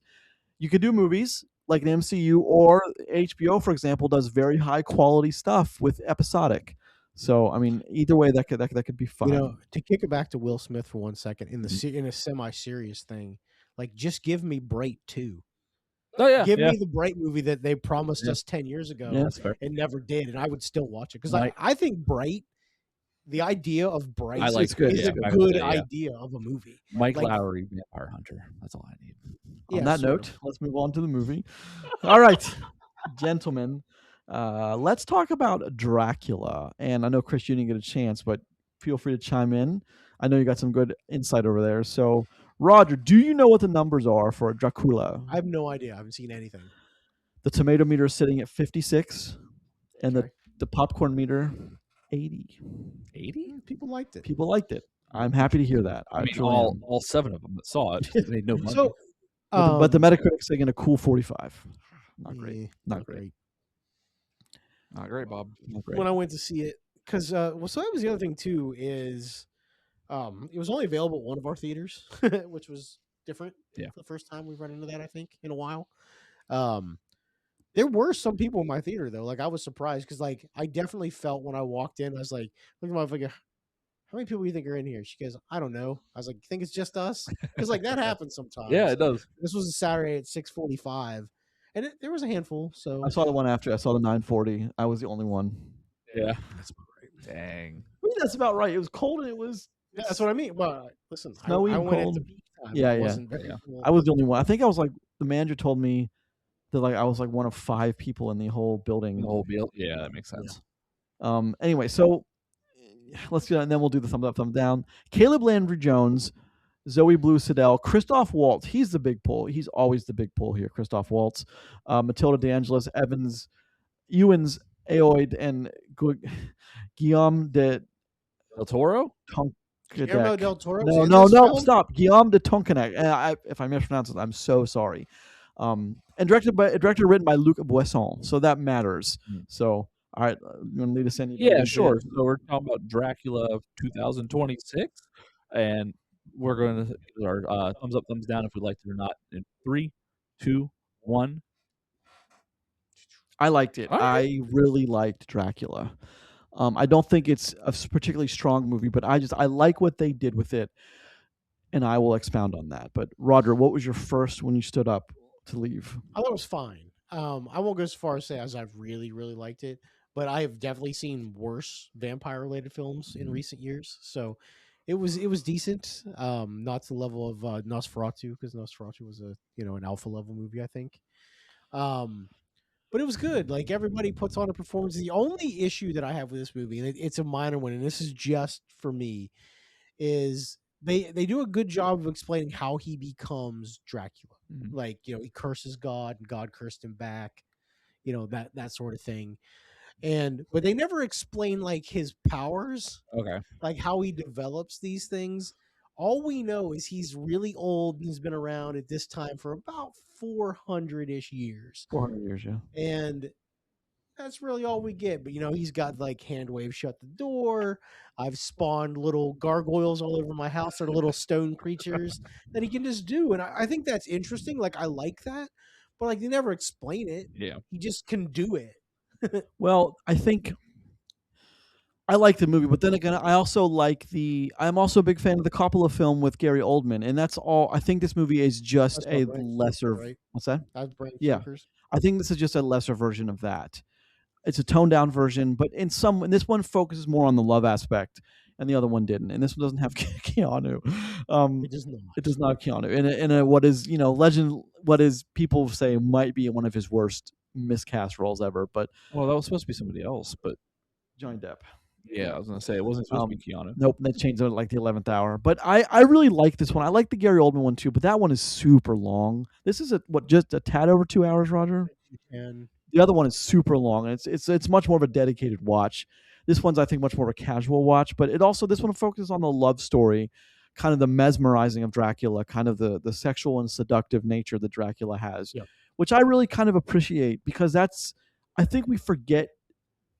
you could do movies like an MCU, or HBO, for example, does very high quality stuff with episodic. So, I mean, either way, that could be fun. You know, to kick it back to Will Smith for 1 second, in a semi-serious thing, like, just give me Bright 2. Oh yeah, give me the Bright movie that they promised us 10 years ago and never did, and I would still watch it, because I think Bright, the idea of Bright is a good idea of a movie. Mike Lowry, Vampire Hunter. That's all I need. On that note, let's move on to the movie. All right, gentlemen, let's talk about Dracula. And I know, Chris, you didn't get a chance, but feel free to chime in. I know you got some good insight over there. So, Roger, do you know what the numbers are for Dracula? I have no idea. I haven't seen anything. The tomato meter is sitting at 56, and the popcorn meter, 80. 80? People liked it. People liked it. I'm happy to hear that. I mean, all 7 of them that saw it made no money. So, but the Metacritic's saying a cool 45. Not great. Not great. Not great, Bob. Not great. When I went to see it, because so that was the other thing too, is it was only available at one of our theaters, which was different. Yeah. For the first time we've run into that, I think, in a while. There were some people in my theater though. Like, I was surprised, because like I definitely felt when I walked in, I was like, look at my figure. How many people do you think are in here? She goes, I don't know. I was like, you think it's just us? Because like that happens sometimes. Yeah, it does. This was a Saturday at 6:45, and there was a handful. So I saw the one after. I saw the 9:40. I was the only one. Yeah, that's about right. Dang. I mean, that's about right. It was cold, and it was. Yeah, that's what I mean. Well, listen, I went cold. At the peak time. Yeah. Cool. I was the only one. I think I was like, the manager told me that like I was like one of 5 people in the whole building. The whole building. Yeah, that makes sense. Yeah. Anyway, so let's get, and then we'll do the thumbs up, thumbs down. Caleb Landry Jones, Zoe Blue Siddell, Christoph Waltz. He's the big pull. He's always the big pull here. Christoph Waltz, Matilda DeAngelis, Evans, Ewens, Aoid, and Guillaume de Del Toro. Guillermo del Toro. No, stop. Guillaume de Tonquédec. If I mispronounce it, I'm so sorry. And directed written by Luc Besson, so that matters. So, all right, you want to lead us in? Yeah, sure. So we're talking about Dracula of 2026, and we're going to do our thumbs up, thumbs down if we liked it or not. In 3, 2, 1. I liked it. Right. I really liked Dracula. I don't think it's a particularly strong movie, but I like what they did with it, and I will expound on that. But Roger, what was your first when you stood up to leave? I thought it was fine. I won't go as far as say as I've really, really liked it, but I have definitely seen worse vampire-related films in recent years. So it was decent. Not to the level of Nosferatu, because Nosferatu was an alpha level movie, I think. But it was good. Like, everybody puts on a performance. The only issue that I have with this movie, and it's a minor one, and this is just for me, is they do a good job of explaining how he becomes Dracula. Mm-hmm. Like, he curses God, and God cursed him back. That sort of thing. But they never explain like his powers. Okay. Like how he develops these things. All we know is he's really old and he's been around at this time for about 400-ish years. 400 years, yeah. And that's really all we get. But, he's got like hand wave shut the door. I've spawned little gargoyles all over my house. They're little stone creatures that he can just do. And I think that's interesting. Like, I like that. But like, they never explain it. Yeah. He just can do it. Well, I think I like the movie, but then again, I'm also a big fan of the Coppola film with Gary Oldman, and that's all. I think this movie is just a lesser. Right? What's that? That's Bram yeah, Stoker's. I think this is just a lesser version of that. It's a toned down version, but this one focuses more on the love aspect, and the other one didn't. And this one doesn't have Keanu. It does not. It does not have Keanu. In a what is legend? What is people say might be one of his worst miscast roles ever. But that was supposed to be somebody else, but Johnny Depp. Yeah, I was gonna say it wasn't supposed to be Keanu. Nope, they changed it at like the 11th hour. But I really like this one. I like the Gary Oldman one too, but that one is super long. This is just a tad over 2 hours, Roger. The other one is super long, and it's much more of a dedicated watch. This one's, I think, much more of a casual watch, but this one focuses on the love story, kind of the mesmerizing of Dracula, kind of the sexual and seductive nature that Dracula has, which I really kind of appreciate, because I think we forget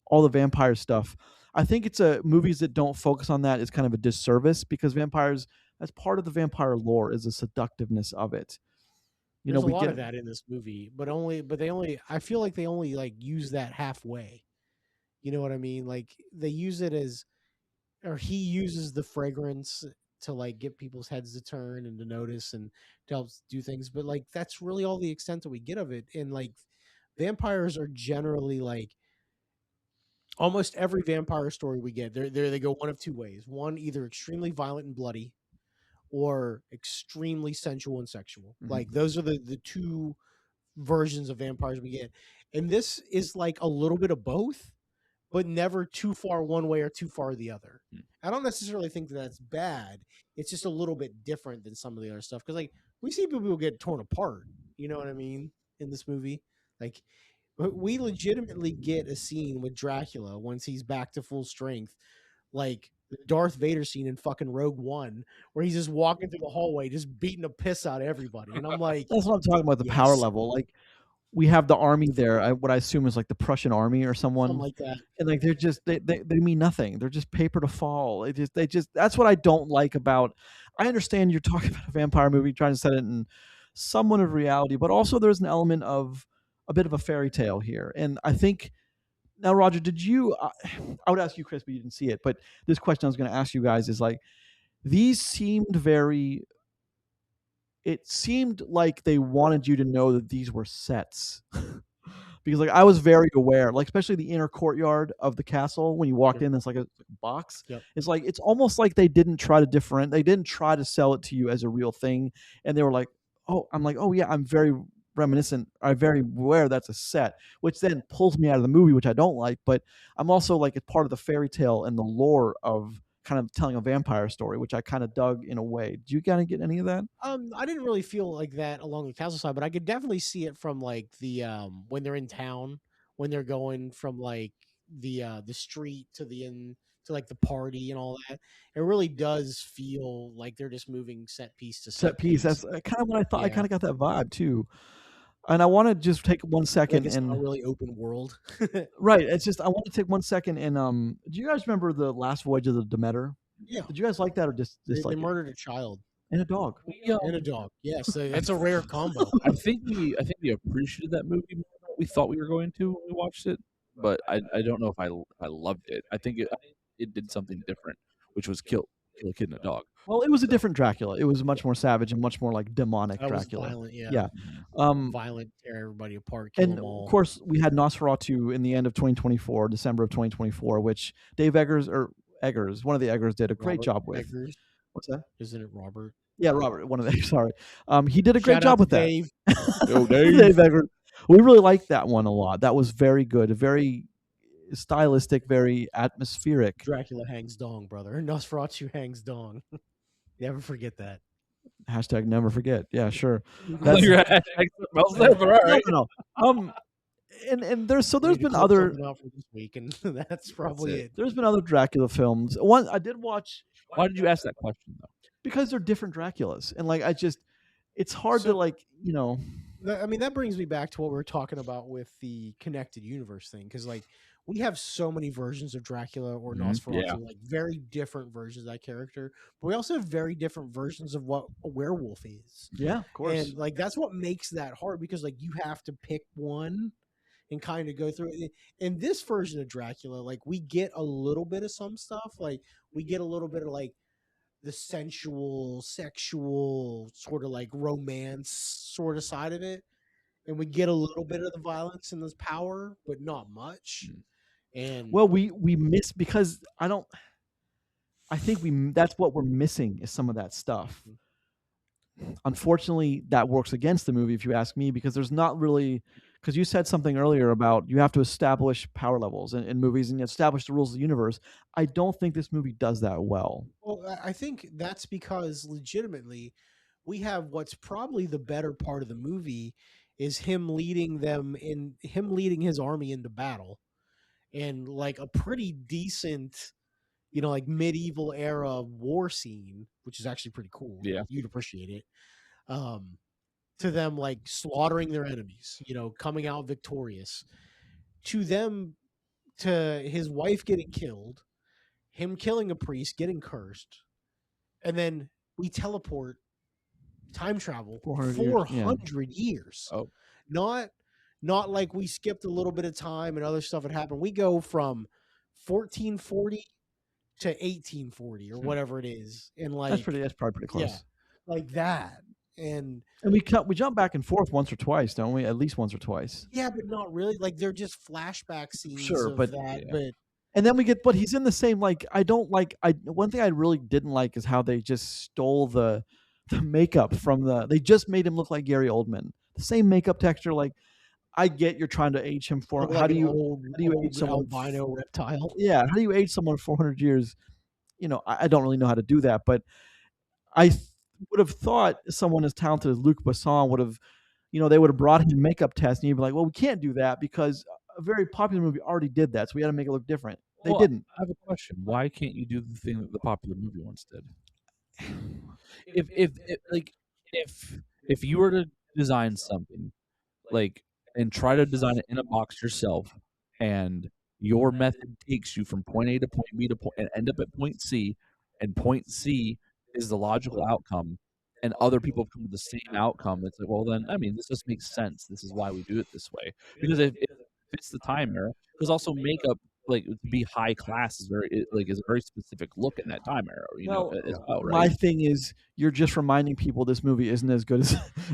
all the vampire stuff. I think it's movies that don't focus on that is kind of a disservice, because vampires, as part of the vampire lore, is the seductiveness of it. There's a lot of that in this movie, but I feel like they only like use that halfway. You know what I mean? Like they use it as, or he uses the fragrance to like get people's heads to turn and to notice and to help do things, but like that's really all the extent that we get of it. And like vampires are generally like, almost every vampire story we get, they go one of two ways. One, either extremely violent and bloody, or extremely sensual and sexual. Mm-hmm. Like those are the two versions of vampires we get. And this is like a little bit of both, but never too far one way or too far the other. I don't necessarily think that that's bad. It's just a little bit different than some of the other stuff. Because like we see people get torn apart, you know what I mean, in this movie. Like we legitimately get a scene with Dracula once he's back to full strength, like the Darth Vader scene in fucking Rogue One, where he's just walking through the hallway, just beating the piss out of everybody. And I'm like, that's what I'm talking about, the power level. Like we have the army there, what I assume is like the Prussian army or someone, something like that. And like they're just they mean nothing. They're just paper to fall. They just that's what I don't like about. I understand you're talking about a vampire movie, trying to set it in somewhat of reality, but also there's an element of a bit of a fairy tale here. And I think now, Roger, did you? I would ask you, Chris, but you didn't see it. But this question I was going to ask you guys is like, these seemed very. It seemed like they wanted you to know that these were sets. Because like I was very aware, like especially the inner courtyard of the castle, when you walked in, it's like a box. It's like it's almost like they didn't try to sell it to you as a real thing, and they were like, oh, I'm like, oh yeah, I'm very reminiscent. I'm very aware that's a set, which then pulls me out of the movie, which I don't like. But I'm also like, it's part of the fairy tale and the lore of kind of telling a vampire story, which I kind of dug in a way. Do you kind of get any of that? I didn't really feel like that along the castle side, but I could definitely see it from like the when they're in town, when they're going from like the street to the inn to like the party and all that. It really does feel like they're just moving set piece to set piece. That's kind of what I thought. Yeah. I kind of got that vibe too. And I want to just take 1 second, like it's not a really open world. Right. It's just I want to take 1 second and do you guys remember the last voyage of the Demeter? Yeah. Did you guys like that or just they like murdered a child and a dog? And a dog. Yes, that's a rare combo. I think we appreciated that movie more than we thought we were going to when we watched it, but I don't know if I loved it. I think it did something different, which was kill a kid and a dog. Well, it was a different Dracula. It was much more savage and much more like demonic Dracula. Violent, yeah. Yeah. Violent, tear everybody apart, kill them all. Of course, we had Nosferatu in the end of 2024, December of 2024, which Dave Eggers, one of the Eggers, did a great job with. Eggers. What's that? Isn't it Robert? Yeah, Robert, one of the, sorry. He did a great job with Dave. that. Go Dave. Dave Eggers. We really liked that one a lot. That was very good, very stylistic, very atmospheric. Dracula hangs dong, brother. Nosferatu hangs dong. Never forget that. Hashtag never forget. Yeah, sure. That's your hashtag. No. And there's been other this week, and that's probably it. There's been other Dracula films. One I did watch. Why did you ask that question though? Because they're different Draculas, and like it's hard to like, you know. I mean, that brings me back to what we were talking about with the connected universe thing, because like we have so many versions of Dracula or Nosferatu, like very different versions of that character, but we also have very different versions of what a werewolf is. Yeah, of course. And like that's what makes that hard, because like you have to pick one and kind of go through it. In this version of Dracula, like we get a little bit of some stuff, like we get a little bit of like the sensual, sexual, sort of like romance sort of side of it. And we get a little bit of the violence and the power, but not much. And well, we miss, because I think that's what we're missing, is some of that stuff. Unfortunately, that works against the movie, if you ask me, because there's not really, because you said something earlier about you have to establish power levels in movies and establish the rules of the universe. I don't think this movie does that well. Well, I think that's because legitimately we have what's probably the better part of the movie is him leading his army into battle, and like a pretty decent, like medieval era war scene, which is actually pretty cool. Yeah, you'd appreciate it. To them like slaughtering their enemies, coming out victorious. To his wife getting killed, him killing a priest, getting cursed, and then we teleport, time travel 400 years. Oh, not like we skipped a little bit of time and other stuff had happened. We go from 1440 to 1840 or whatever it is, and like that's probably pretty close. Yeah, like that. And we jump back and forth once or twice, don't we? At least once or twice. Yeah, but not really. Like they're just flashback scenes. Sure, of but that. Yeah. But and then but he's in the same, like, I don't like, one thing I really didn't like is how they just stole the makeup from they just made him look like Gary Oldman. The same makeup texture. Like, I get you're trying to age him for like how do you age someone albino reptile? Yeah, how do you age someone 400 years? I don't really know how to do that, but I would have thought someone as talented as Luc Besson would have, they would have brought him a makeup test, and you'd be like, well, we can't do that because a very popular movie already did that, so we got to make it look different. They didn't. I have a question. Why can't you do the thing that the popular movie once did? If you were to design something, like, and try to design it in a box yourself, and your method takes you from point A to point B and end up at point C, and point C is the logical outcome, and other people have come to the same outcome, it's like, well, then, I mean, this just makes sense. This is why we do it this way. Because if it's the time era, because also makeup, like, to be high class is a very specific look in that time era, as well, right? My thing is, you're just reminding people this movie isn't as good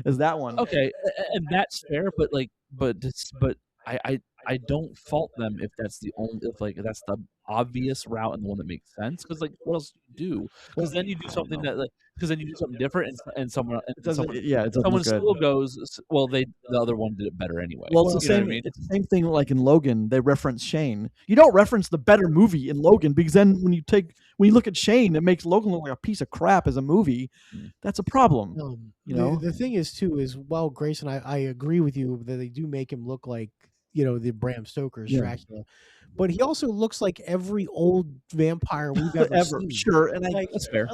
as that one. Okay, and that's fair, but I don't fault them if that's that's the obvious route and the one that makes sense. Because, like, what else do you do? Because then you do something different, and someone still goes, well, the other one did it better anyway. Well, it's the same. It's the same thing. Like in Logan, they reference Shane. You don't reference the better movie in Logan, because then when you look at Shane, it makes Logan look like a piece of crap as a movie. That's a problem. The thing is too is, well, Grayson, I agree with you that they do make him look like the Bram Stoker's Dracula, but he also looks like every old vampire we've ever seen. Sure, and that's fair.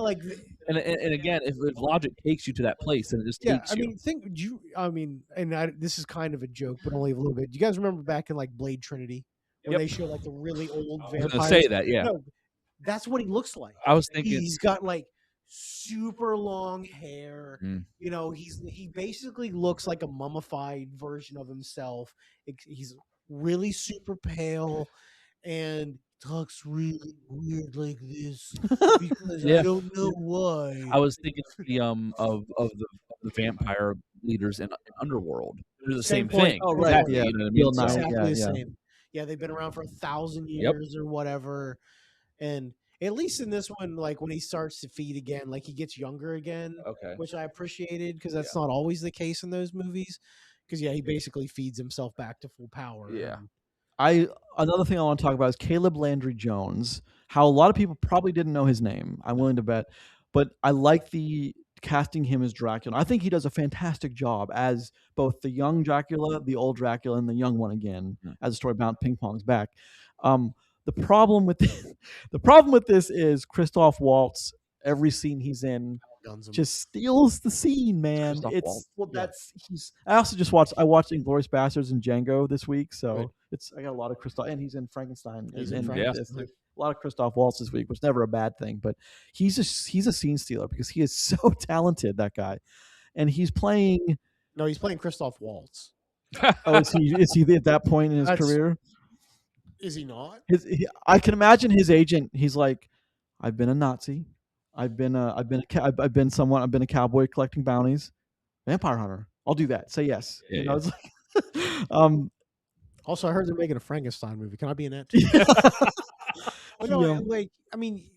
And again, if logic takes you to that place, then it just takes you. This is kind of a joke, but only a little bit. Do you guys remember back in like Blade Trinity when they show like the really old vampires? I was gonna say that, yeah. No, that's what he looks like. I was thinking he's got like super long hair. He basically looks like a mummified version of himself. He's really super pale and talks really weird like this because I don't know why. I was thinking of the vampire leaders in Underworld. They're the same thing. Oh, right. Exactly. Yeah. You know what I mean? Exactly the same. Yeah, they've been around for 1,000 years or whatever. And at least in this one, like when he starts to feed again, like he gets younger again, which I appreciated, because that's not always the case in those movies. Because he basically feeds himself back to full power. Yeah. Another thing I want to talk about is Caleb Landry Jones. How a lot of people probably didn't know his name. I'm willing to bet, but I like the casting him as Dracula. I think he does a fantastic job as both the young Dracula, the old Dracula, and the young one again, as the story about ping pongs back. The problem with this is Christoph Waltz. Every scene he's in just steals the scene, man. I watched Inglourious Basterds and Django this week, so I got a lot of Christoph, and he's in Frankenstein. A lot of Christoph Waltz this week, which is never a bad thing, but he's a scene stealer because he is so talented, that guy, and he's playing. No, he's playing Christoph Waltz. Oh, is he at that point in his career? Is he not? I can imagine his agent. He's like, I've been a Nazi. I've been a cowboy collecting bounties. Vampire hunter. I'll do that. Say yes. It's like, also, I heard they're making a Frankenstein movie. Can I be in that?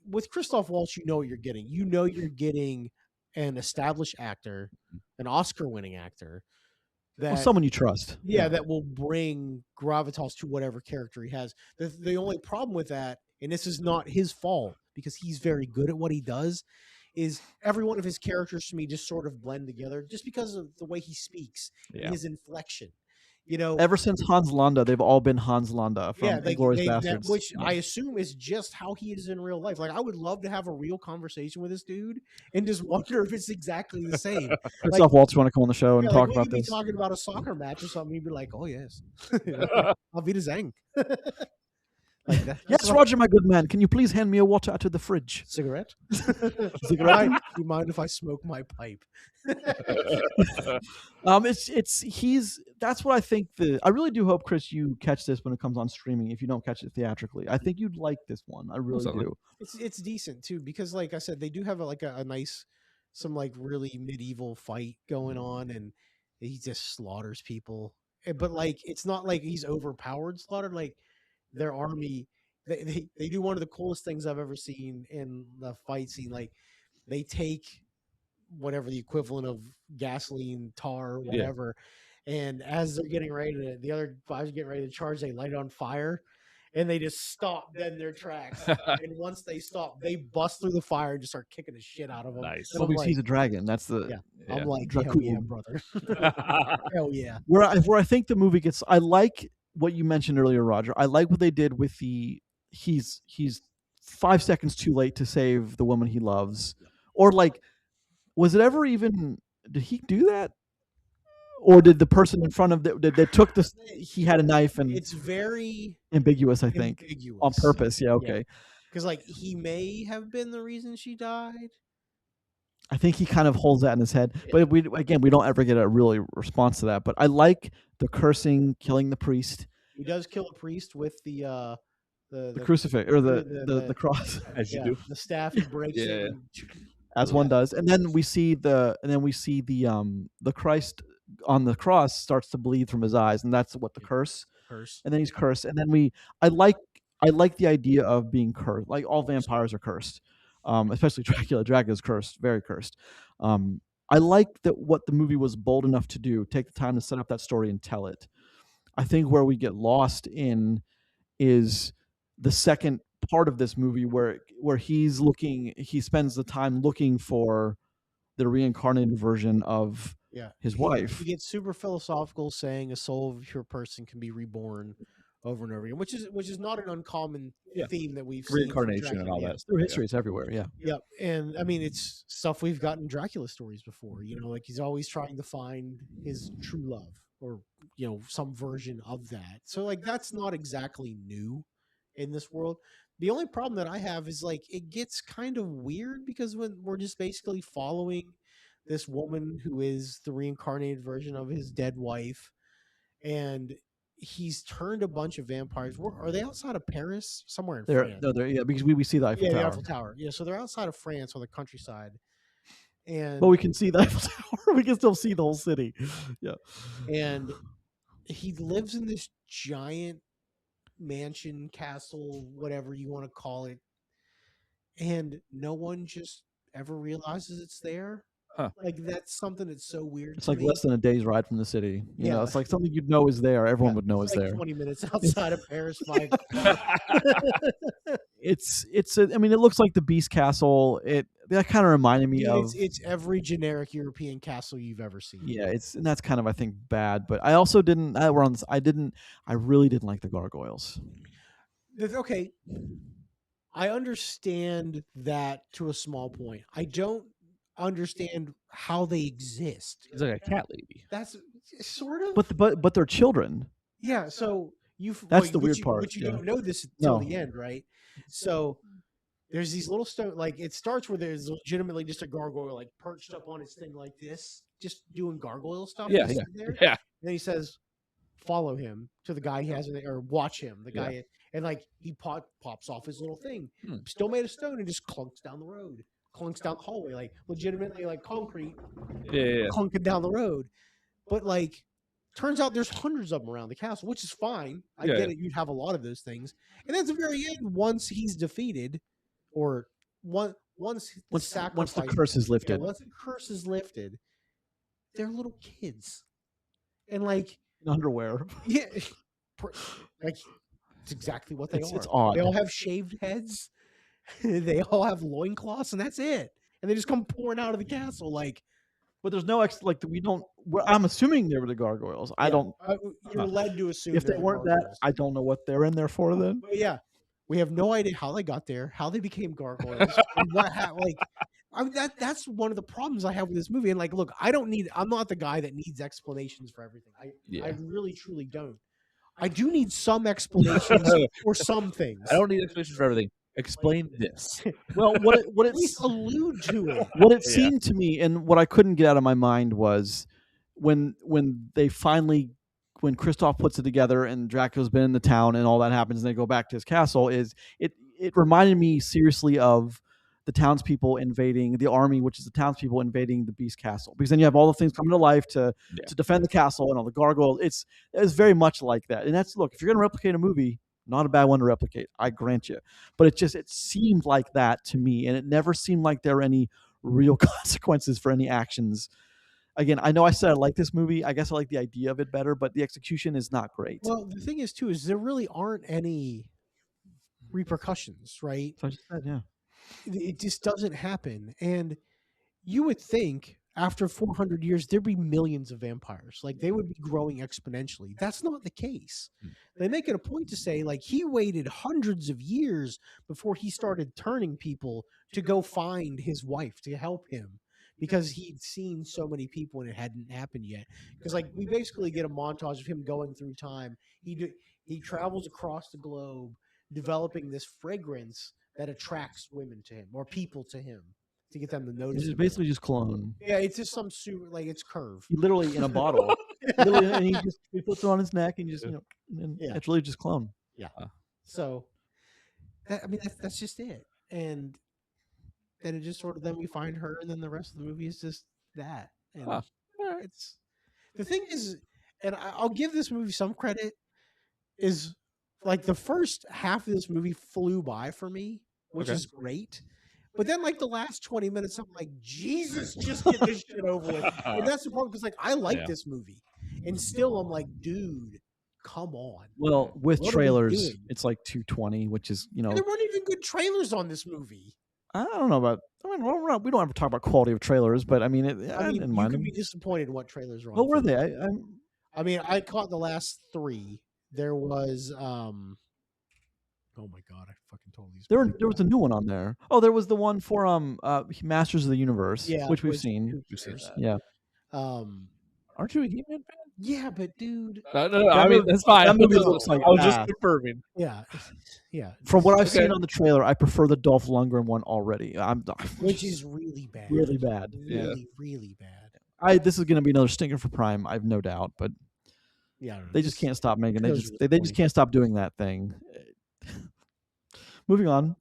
With Christoph Waltz, you know what you're getting. You know you're getting an established actor, an Oscar-winning actor. Someone you trust. Yeah, that will bring gravitas to whatever character he has. The only problem with that, and this is not his fault because he's very good at what he does, is every one of his characters to me just sort of blend together just because of the way he speaks and his inflection. You know, ever since Hans Landa, they've all been Hans Landa from Inglourious Basterds, which I assume is just how he is in real life. Like, I would love to have a real conversation with this dude and just wonder if it's exactly the same. Christoph Waltz want to come on the show and talk about this. Be talking about a soccer match or something. He'd be like, "Oh yes, I'll be the Zang." Like that. Yes, Roger, my good man. Can you please hand me a water out of the fridge? Cigarette? Cigarette? Do you mind if I smoke my pipe? That's what I think. I really do hope, Chris, you catch this when it comes on streaming. If you don't catch it theatrically, I think you'd like this one. I really do. It's decent too because, like I said, they do have a nice, some like really medieval fight going on, and he just slaughters people. But like, it's not like he's overpowered slaughtered. Like, their army, they do one of the coolest things I've ever seen in the fight scene. Like, they take whatever the equivalent of gasoline, tar, whatever, and as they're getting ready to, the other guys are getting ready to charge, they light it on fire, and they just stop dead in their tracks. And once they stop, they bust through the fire and just start kicking the shit out of them. Nice. Well, we see the dragon. That's the I'm like, Dracula. hell yeah, brother. Hell yeah. Where I think the movie gets, I like what you mentioned earlier, Roger. I like what they did with he's 5 seconds too late to save the woman he loves, or like, was it ever even? Did he do that, or did the person in front of that took this? He had a knife, and it's very ambiguous. I think on purpose. Yeah, okay. Because like, he may have been the reason she died. I think he kind of holds that in his head, but we don't ever get a really response to that. But I like the cursing, killing the priest. He does kill a priest with the crucifix or the cross, as you do. The staff he breaks it. As one does, and then we see the Christ on the cross starts to bleed from his eyes, and that's what the curse. And then he's cursed, and then I like the idea of being cursed. Like, all vampires are cursed. Especially Dracula. Dracula's cursed, very cursed. I like that what the movie was bold enough to do, take the time to set up that story and tell it. I think where we get lost in is the second part of this movie where he spends the time looking for the reincarnated version of his wife. He gets super philosophical, saying a soul of a pure person can be reborn over and over again, which is not an uncommon theme that we've seen. Reincarnation and all that. Through history, it's everywhere. Yeah. Yep. And I mean, it's stuff we've gotten in Dracula stories before. You know, like, he's always trying to find his true love, or, you know, some version of that. So like, that's not exactly new in this world. The only problem that I have is, like, it gets kind of weird because when we're just basically following this woman who is the reincarnated version of his dead wife, and he's turned a bunch of vampires. Are they outside of Paris? Somewhere in France? No, they're because we see the Eiffel Tower. The Eiffel Tower. Yeah, so they're outside of France on the countryside. But we can see the Eiffel Tower. We can still see the whole city. Yeah. And he lives in this giant mansion, castle, whatever you want to call it, and no one just ever realizes it's there. Huh. Like, that's something that's so weird. It's like less than a day's ride from the city. You know, it's like something you'd know is there. Everyone would know is like there. 20 minutes outside of Paris. I mean, it looks like the Beast Castle. That kind of reminded me of. It's every generic European castle you've ever seen. Yeah, and that's kind of, I think, bad. But I also didn't. I really didn't like the gargoyles. Okay, I understand that to a small point. I don't understand how they exist. It's like a cat lady. That's sort of. But they're children. Yeah, so that's the weird part. But you don't know this until the end, right? So there's these little stone. Like, it starts where there's legitimately just a gargoyle, like, perched up on its thing like this, just doing gargoyle stuff. Yeah. And then he says, "Follow him" to the guy he has, or watch him. The guy, and like, he pops off his little thing, still made of stone, and just clunks down the road. Clunks down the hallway, like, legitimately, like concrete, clunking down the road. But like, turns out there's hundreds of them around the castle, which is fine. I get it. You'd have a lot of those things. And then at the very end, once he's defeated, or once the curse is lifted, once the curse is lifted, they're little kids, and like, in underwear. Yeah, like, it's exactly what they are. It's odd. They all have shaved heads. They all have loincloths, and that's it. and they just come pouring out of the castle. Like, but there's no we don't. I'm assuming they were the gargoyles. I don't. You're led to assume if they weren't that, I don't know what they're in there for. Then, but yeah, we have no idea how they got there, how they became gargoyles, and what like. I mean, that's one of the problems I have with this movie. And like, look, I'm not the guy that needs explanations for everything. I really truly don't. I do need some explanations for some things. I don't need explanations for everything. Explain this. Well, what at least allude to it. What it seemed to me, and what I couldn't get out of my mind was when Christoph puts it together and Dracula's been in the town and all that happens and they go back to his castle. It reminded me seriously of the townspeople invading the army, which is the townspeople invading the beast castle, because then you have all the things coming to life to defend the castle and all the gargoyles. It's very much like that. And that's, look, if you're going to replicate a movie, not a bad one to replicate, I grant you. But it seemed like that to me, and it never seemed like there were any real consequences for any actions. Again, I know I said I like this movie. I guess I like the idea of it better, but the execution is not great. Well, the thing is, too, is there really aren't any repercussions, right? So I just said, yeah. It just doesn't happen. And you would think after 400 years, there'd be millions of vampires. Like, they would be growing exponentially. That's not the case. They make it a point to say, like, he waited hundreds of years before he started turning people to go find his wife to help him, because he'd seen so many people and it hadn't happened yet. Because, like, we basically get a montage of him going through time. He travels across the globe developing this fragrance that attracts women to him or people to him to get them to notice. It's basically just clone. Yeah, it's just some super, like, it's Curve. He literally in a bottle. Literally, and he puts it on his neck and just it's really just clone. Yeah. So, that's just it. And then it just sort of, then we find her, and then the rest of the movie is just that. And it's, the thing is, and I'll give this movie some credit, is like the first half of this movie flew by for me, which is great. But then, like, the last 20 minutes, I'm like, Jesus, just get this shit over with. And that's the problem, because, like, I like this movie. And still, I'm like, dude, come on. Well, with trailers, it's like 220, which is, And there weren't even good trailers on this movie. I don't know about, we don't ever talk about quality of trailers, but I mean, I didn't mind you them. can be disappointed in what trailers are on. What were they? I caught the last three. There was, oh my God, I fucking totally. There was a new one on there. Oh, there was the one for Masters of the Universe, which we've seen. Yeah. Aren't you a He-Man fan? Yeah, but dude. No, I mean, that's fine. That movie looks like, I was just confirming. Yeah. From what I've seen on the trailer, I prefer the Dolph Lundgren one already. Which is really bad. Really bad. Really bad. This is going to be another stinker for Prime, I've no doubt, but they just can't stop making. They just can't stop doing that thing. Moving on.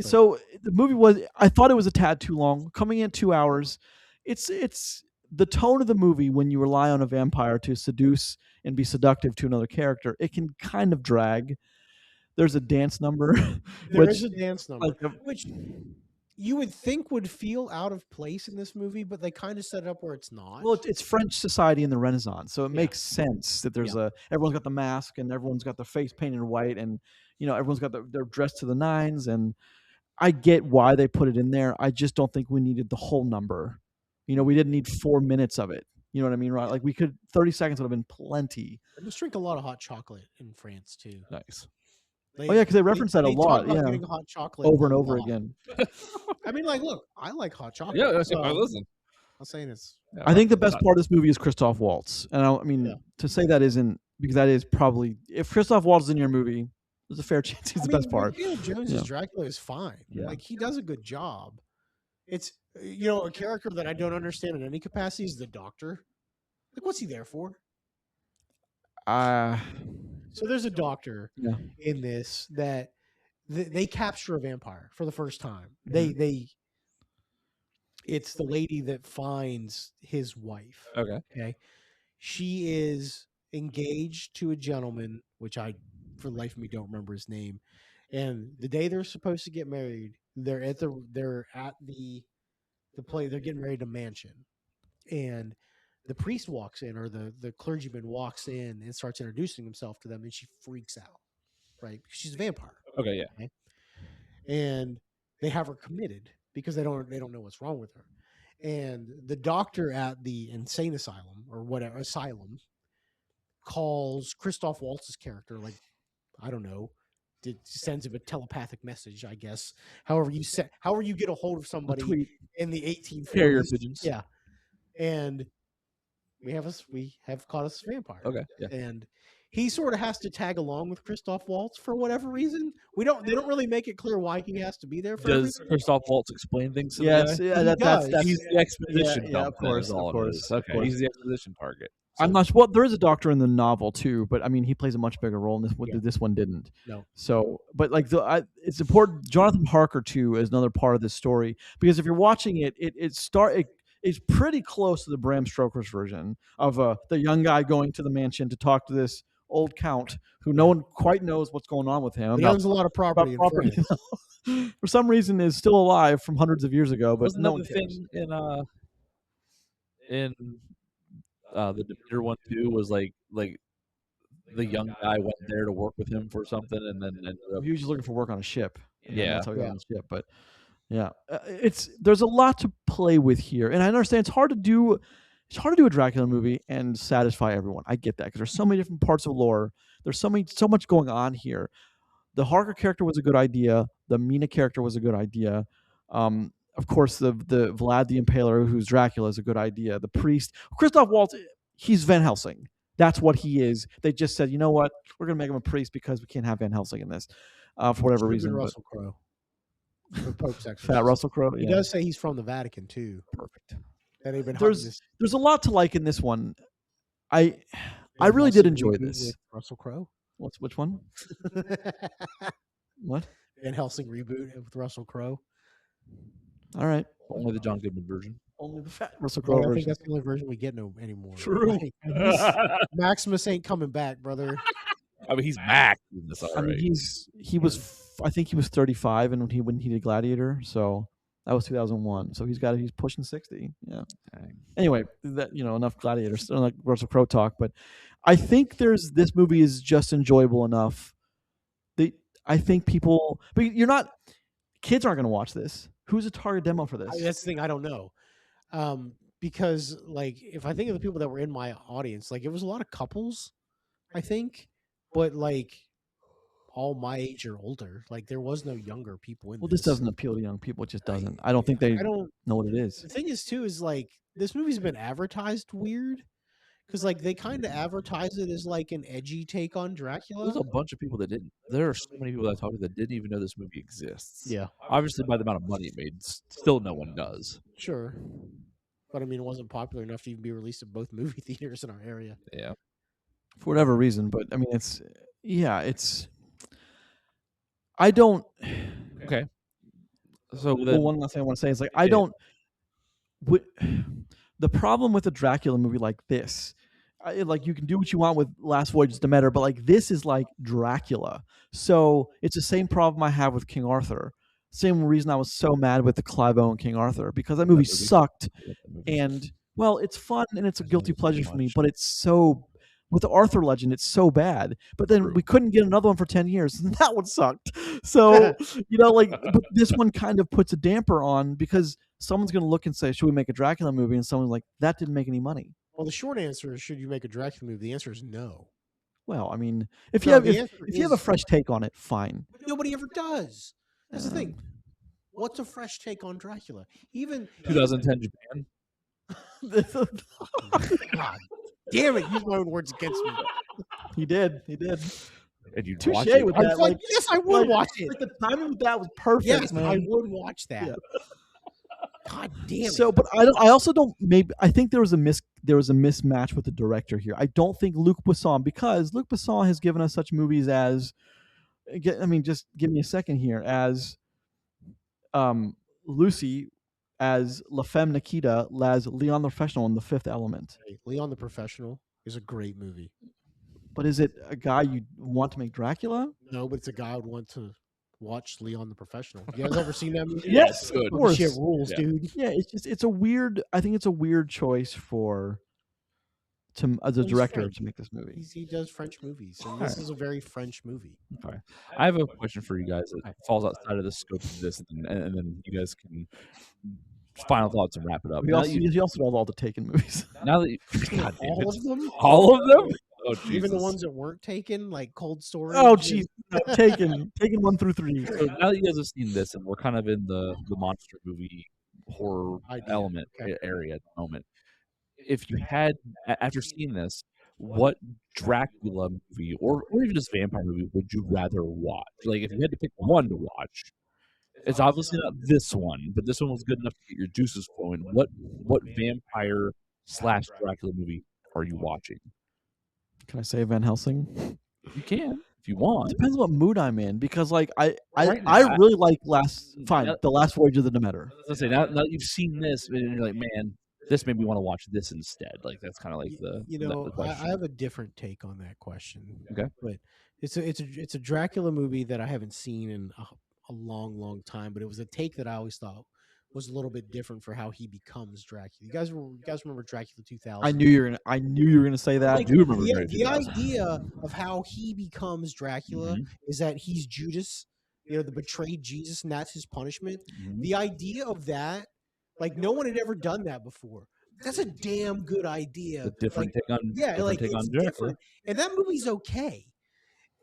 So the movie I thought it was a tad too long. Coming in 2 hours, it's the tone of the movie when you rely on a vampire to seduce and be seductive to another character. It can kind of drag. There's a dance number. There is a dance number, which you would think would feel out of place in this movie, but they kind of set it up where it's not. Well, it's French society in the Renaissance, so it makes sense that there's everyone's got the mask and everyone's got their face painted white, and everyone's got they're dressed to the nines, and I get why they put it in there. I just don't think we needed the whole number. We didn't need 4 minutes of it. You know what I mean, right? Like 30 seconds would have been plenty. I just drink a lot of hot chocolate in France too. Nice. Because they reference that a lot, hot chocolate over and over again. I mean, like, look, I like hot chocolate. Yeah, listen. I'm saying it's. I think the best part of this movie is Christoph Waltz, and to say that isn't, because that is probably, if Christoph Waltz is in your movie, there's a fair chance he's the best part. Jones's Dracula is fine. Yeah. Like, he does a good job. It's a character that I don't understand in any capacity is the Doctor. Like, what's he there for? So there's a doctor in this that they capture a vampire for the first time. It's the lady that finds his wife. Okay. She is engaged to a gentleman, which I, for the life of me, don't remember his name. And the day they're supposed to get married, they're at the play. They're getting married at a mansion, and the priest walks in, or the clergyman walks in and starts introducing himself to them, and she freaks out, right? Because she's a vampire. Okay. And they have her committed because they don't know what's wrong with her. And the doctor at the insane asylum or whatever asylum calls Christoph Waltz's character, like, I don't know, sends him a telepathic message, I guess. However you get a hold of somebody in the 1840s. Carrier pigeons. Yeah. And we have caught us a vampire. Okay. Yeah. And he sort of has to tag along with Christoph Waltz for whatever reason. They don't really make it clear why he has to be there. Does Christoph Waltz explain things to the guy? Yeah, that's he's the exposition. Yeah, of course. Okay, he's the exposition target. So, I'm not sure. Well, there is a doctor in the novel too, but I mean, he plays a much bigger role in this. This one didn't. No. So, but like it's important. Jonathan Harker too is another part of this story, because if you're watching it, it's pretty close to the Bram Stoker's version of the young guy going to the mansion to talk to this old count who no one quite knows what's going on with him. He owns a lot of property. For some reason, is still alive from hundreds of years ago, but wasn't no one cares. Thing in the Demeter one too was like the young guy went there to work with him for something, and then ended up... he was just looking for work on a ship. Yeah, that's how he got on the ship. But yeah, there's a lot to play with here, and I understand it's hard to do. It's hard to do a Dracula movie and satisfy everyone. I get that, because there's so many different parts of lore. There's so much going on here. The Harker character was a good idea. The Mina character was a good idea. Of course, the Vlad the Impaler, who's Dracula, is a good idea. The priest, Christoph Waltz, he's Van Helsing. That's what he is. They just said, you know what, we're going to make him a priest because we can't have Van Helsing in this for whatever reason. Russell Crowe. The Pope's Fat Russell Crowe. He does say he's from the Vatican too. Perfect. There's a lot to like in this one. I really did enjoy this. Russell Crowe. Which one? What? Van Helsing reboot with Russell Crowe. All right. Only the John Goodman version. Only the fat Russell Crowe version. I think that's the only version we get anymore. True. Maximus ain't coming back, brother. I mean, he's Max in this. I mean, he was. I think he was 35, and when he did Gladiator, so that was 2001. So he's pushing 60. Yeah. Dang. Anyway, enough Gladiator, like Russell Crowe talk. But I think this movie is just enjoyable enough. I think people, but kids aren't going to watch this. Who's a target demo for this? That's the thing. I don't know. Because like, if I think of the people that were in my audience, like it was a lot of couples, I think, but like all my age or older. Like there was no younger people in. Well, this doesn't appeal to young people. It just doesn't. I don't think they know what it is. The thing is too is like this movie's been advertised weird. Because like they kind of advertise it as like an edgy take on Dracula. There's a bunch of people that didn't. There are so many people that I talked to that didn't even know this movie exists. Yeah. Obviously, by the amount of money it made, still no one does. Sure. But I mean, it wasn't popular enough to even be released at both movie theaters in our area. Yeah. For whatever reason, but I mean, I don't. Okay. So then, one last thing I want to say is like I don't. The problem with a Dracula movie like this, like you can do what you want with Last Voyage of Demeter, but like this is like Dracula. So it's the same problem I have with King Arthur. Same reason I was so mad with the Clive Owen King Arthur, because that movie sucked. And well, it's fun and it's a guilty pleasure for me, but it's so, with the Arthur legend, it's so bad. But then we couldn't get another one for 10 years, and that one sucked. So, but this one kind of puts a damper on, because someone's going to look and say, should we make a Dracula movie? And someone's like, that didn't make any money. Well, the short answer is, should you make a Dracula movie? The answer is no. Well, I mean, if you have a fresh take on it, fine. But nobody ever does. That's the thing. What's a fresh take on Dracula? Even 2010 Japan. God damn it! Use my own words against me. He did. And you touche watch it? with that. Like, yes, I would watch it. Like the timing with that was perfect. Yes, man. I would watch that. Yeah. God damn it. So, but I also don't. Maybe I think there was a mismatch with the director here. I don't think Luc Besson, because Luc Besson has given us such movies as, I mean, just give me a second here, as Lucy, as La Femme Nikita, as Leon the Professional in The Fifth Element. Leon the Professional is a great movie. But is it a guy you want to make Dracula? No, but it's a guy I would want to watch Leon the Professional. You guys ever seen that movie? Yes, good. Of course. Shit rules, dude. Yeah, it's a weird. I think it's a weird choice as a director to make this movie. He does French movies, and this is a very French movie. Okay, I have a question for you guys that falls outside of the scope of this, and then you guys can final thoughts and wrap it up. He also does all the Taken movies. Now that all of them, all of them. Oh, even the ones that weren't taken, like Cold Storage. Oh, jeez, Taken 1 through 3. So now that you guys have seen this, and we're kind of in the monster movie horror element area at the moment, if you had, after seeing this, what Dracula movie or even just vampire movie would you rather watch? Like, if you had to pick one to watch, it's obviously not this one, but this one was good enough to get your juices flowing. What vampire / Dracula movie are you watching? Can I say Van Helsing? You can if you want. Depends what mood I'm in, because like I really like the Last Voyage of the Demeter. Let's say now that you've seen this, and you're like, man, this made me want to watch this instead. Like, that's kind of like the question. I have a different take on that question. Okay, but it's a Dracula movie that I haven't seen in a long time, but it was a take that I always thought was a little bit different for how he becomes Dracula. You guys remember Dracula 2000? I knew you were gonna say that. I do remember the idea of how he becomes Dracula is that he's Judas, the betrayed Jesus, and that's his punishment. The idea of that, like, no one had ever done that before. That's a damn good idea. A different take on it's different. And that movie's okay.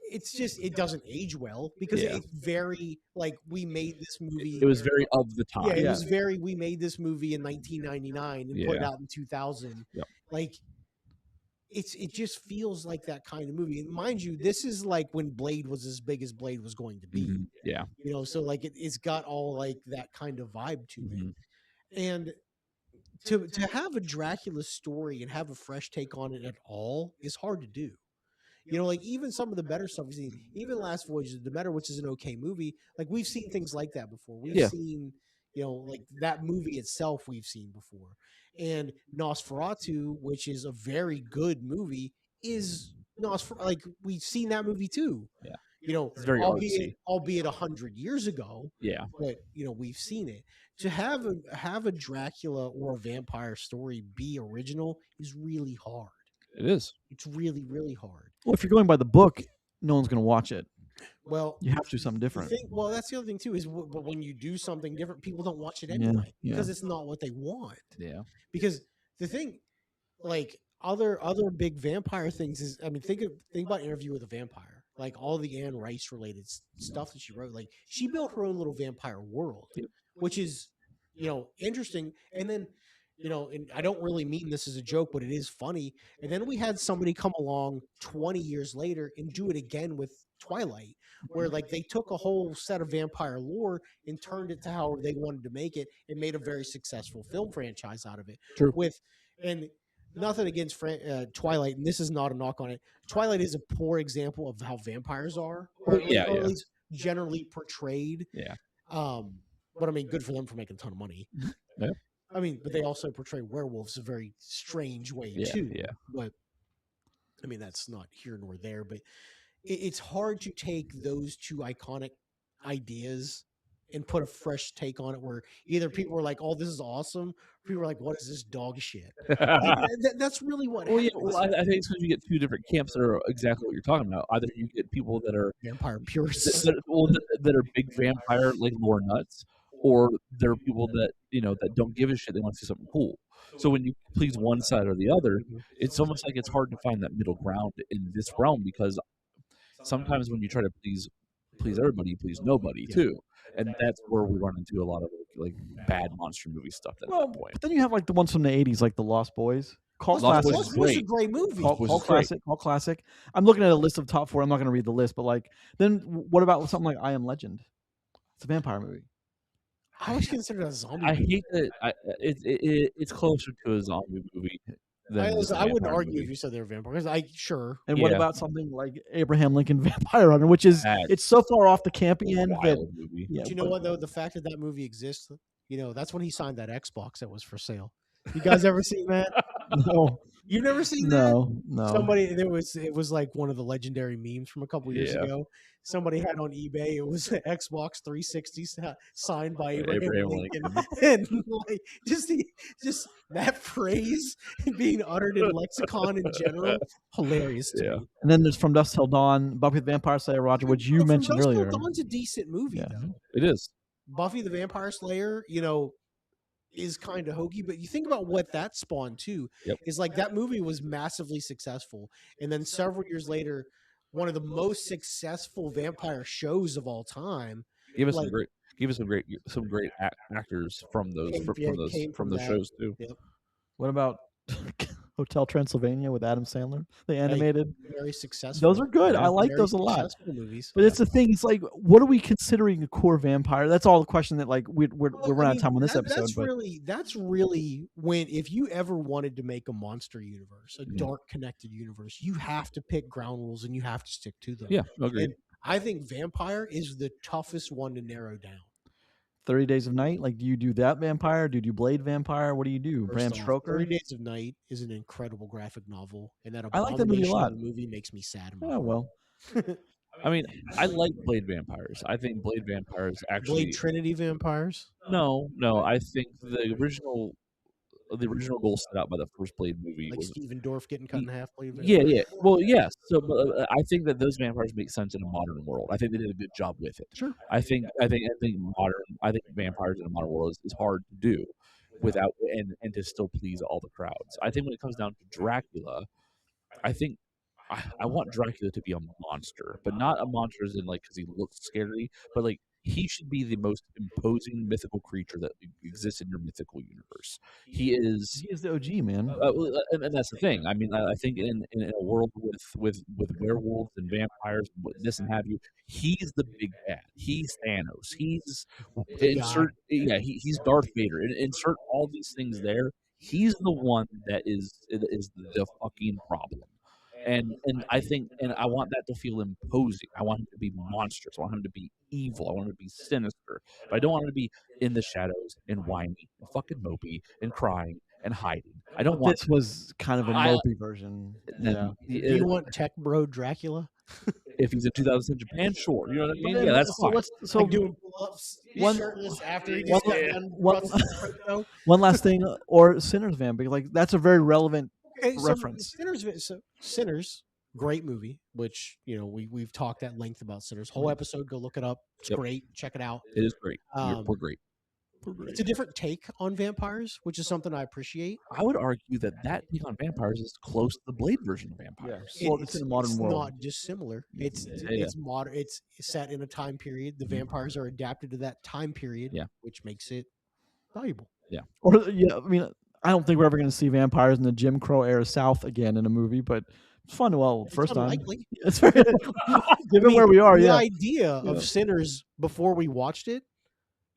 It's just, it doesn't age well because it's very, like, we made this movie. It was very of the time. Yeah, it was very, we made this movie in 1999 and put it out in 2000. Yep. Like, it just feels like that kind of movie. And mind you, this is like when Blade was as big as Blade was going to be. Yeah. So like it's got all like that kind of vibe to it. And to have a Dracula story and have a fresh take on it at all is hard to do. Like even some of the better stuff we've seen, even Last Voyage of the Demeter, which is an okay movie, like we've seen things like that before. We've seen, like that movie itself we've seen before. And Nosferatu, which is a very good movie, is like we've seen that movie too. Yeah. It's very albeit 100 years ago. Yeah. But we've seen it. To have a Dracula or a vampire story be original is really hard. It is. It's really, really hard. Well, if you're going by the book, no one's going to watch it. Well, you have to do something different. That's the other thing too is, but when you do something different, people don't watch it anyway because it's not what they want. Yeah. Because the thing, like other big vampire things is, I mean, think about Interview with a Vampire, like all the Anne Rice related stuff that she wrote. Like she built her own little vampire world, which is, interesting. And then, and I don't really mean this as a joke, but it is funny. And then we had somebody come along 20 years later and do it again with Twilight, where like they took a whole set of vampire lore and turned it to how they wanted to make it and made a very successful film franchise out of it. True. And nothing against Twilight, and this is not a knock on it. Twilight is a poor example of how vampires are, or at least generally portrayed. Yeah. But I mean, good for them for making a ton of money. Yeah. I mean, but they also portray werewolves a very strange way too. Yeah. But I mean, that's not here nor there. But it's hard to take those two iconic ideas and put a fresh take on it, where either people are like, "Oh, this is awesome," or people are like, "What is this dog shit?" That's really what. Well, I think it's because you get two different camps that are exactly what you're talking about. Either you get people that are vampire purists, that are big vampire like lore nuts, or there are people that that don't give a shit. They want to see something cool. So when you please one side or the other, it's almost like it's hard to find that middle ground in this realm, because sometimes when you try to please everybody, you please nobody too, and that's where we run into a lot of like bad monster movie stuff. But then you have like the ones from the 80s, like the Lost Boys. Lost Boys is a great movie. Cult classic. I'm looking at a list of top 4. I'm not going to read the list, but like, then what about something like I Am Legend? It's a vampire movie. I always consider it a zombie movie. I hate that. It's closer to a zombie movie. I wouldn't argue if you said they're vampires. Sure. And what about something like Abraham Lincoln Vampire Hunter, which is it's so far off the campy end that movie. But you know what though? The fact that movie exists, that's when he signed that Xbox that was for sale. You guys ever seen that? No. You've never seen that? No. Somebody it was like one of the legendary memes from a couple years ago. Somebody had on eBay, it was an Xbox 360 signed by Abraham Lincoln. And like just that phrase being uttered in lexicon in general, hilarious to me. And then there's From Dusk Till Dawn, Buffy the Vampire Slayer, Roger, which you mentioned earlier. From Dusk Till Dawn's a decent movie though. It is. Buffy the Vampire Slayer, you know, is kind of hokey, but you think about what that spawned too. Is like that movie was massively successful, and then several years later, one of the most successful vampire shows of all time. Give us some great actors from those shows too. What about Hotel Transylvania with Adam Sandler, the animated? Very successful. Those are good. I like those a lot. Movies. But it's the thing. It's like, what are we considering a core vampire? That's all the question that like we're running out of time on this episode. That's really when, if you ever wanted to make a monster universe, a dark connected universe, you have to pick ground rules and you have to stick to them. Yeah, agreed. And I think vampire is the toughest one to narrow down. 30 Days of Night, like, do you do that vampire? Do you do Blade Vampire? What do you do? Bram Stoker? 30 Days of Night is an incredible graphic novel, and that I like that movie a lot. Movie makes me sad. Oh well. I mean, I like Blade Vampires. I think Blade Vampires actually Blade Trinity Vampires. No. I think the original goal set out by the first Blade movie like was Stephen Dorff getting cut in half. Blade yeah. Well, yes. So I think that those vampires make sense in a modern world. I think they did a good job with it. Sure. I think vampires in a modern world is hard to do without and to still please all the crowds. I think when it comes down to Dracula, I think I want Dracula to be a monster, but not a monster as in like because he looks scary, but like he should be the most imposing mythical creature that exists in your mythical universe. He is the OG, man. And that's the thing. I mean, I think in a world with werewolves and vampires, this and have you, he's the big bad. He's Thanos. He's Darth Vader. Insert all these things there. He's the one that is the fucking problem. And I think, and I want that to feel imposing. I want him to be monstrous. I want him to be evil. I want him to be sinister. But I don't want him to be in the shadows and whiny and fucking mopey and crying and hiding. I don't want. This was kind of a mopey version. Yeah. Do you want Tech Bro Dracula? If he's in 2000 Japan, sure. You know what I mean? Yeah, that's fine. So doing pull-ups, shirtless after he just one last thing, or Sinners Vampire. Like that's a very relevant reference. Sinners, great movie, which we've talked at length about Sinners. Whole episode, go look it up. It's great. Check it out. It is great. We're great. It's a different take on vampires, which is something I appreciate. I would argue that take on vampires is close to the Blade version of vampires. Well, it's in a modern world. It's not dissimilar. It's modern. It's set in a time period. The vampires are adapted to that time period, which makes it valuable. Yeah. I mean, I don't think we're ever going to see vampires in the Jim Crow era South again in a movie, but it's fun. Well, first time. It's very given where we are. The idea of Sinners before we watched it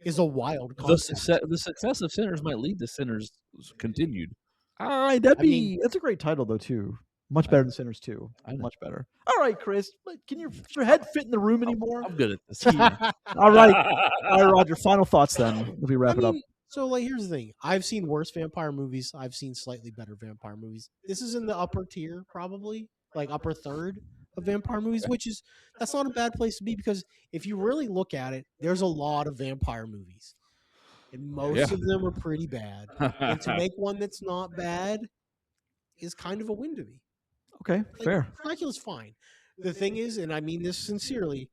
is a wild concept. The success of Sinners might lead to Sinners continued. That's a great title though too. Much better than Sinners 2. Much better. All right, Chris, can your head fit in the room anymore? I'm good at this. All right, Roger. Final thoughts then. As we wrap it up. So, like, here's the thing. I've seen worse vampire movies. I've seen slightly better vampire movies. This is in the upper tier, probably, like upper third of vampire movies, that's not a bad place to be because if you really look at it, there's a lot of vampire movies. And most of them are pretty bad. And to make one that's not bad is kind of a win to me. Okay, fair. Dracula's fine. The thing is, and I mean this sincerely,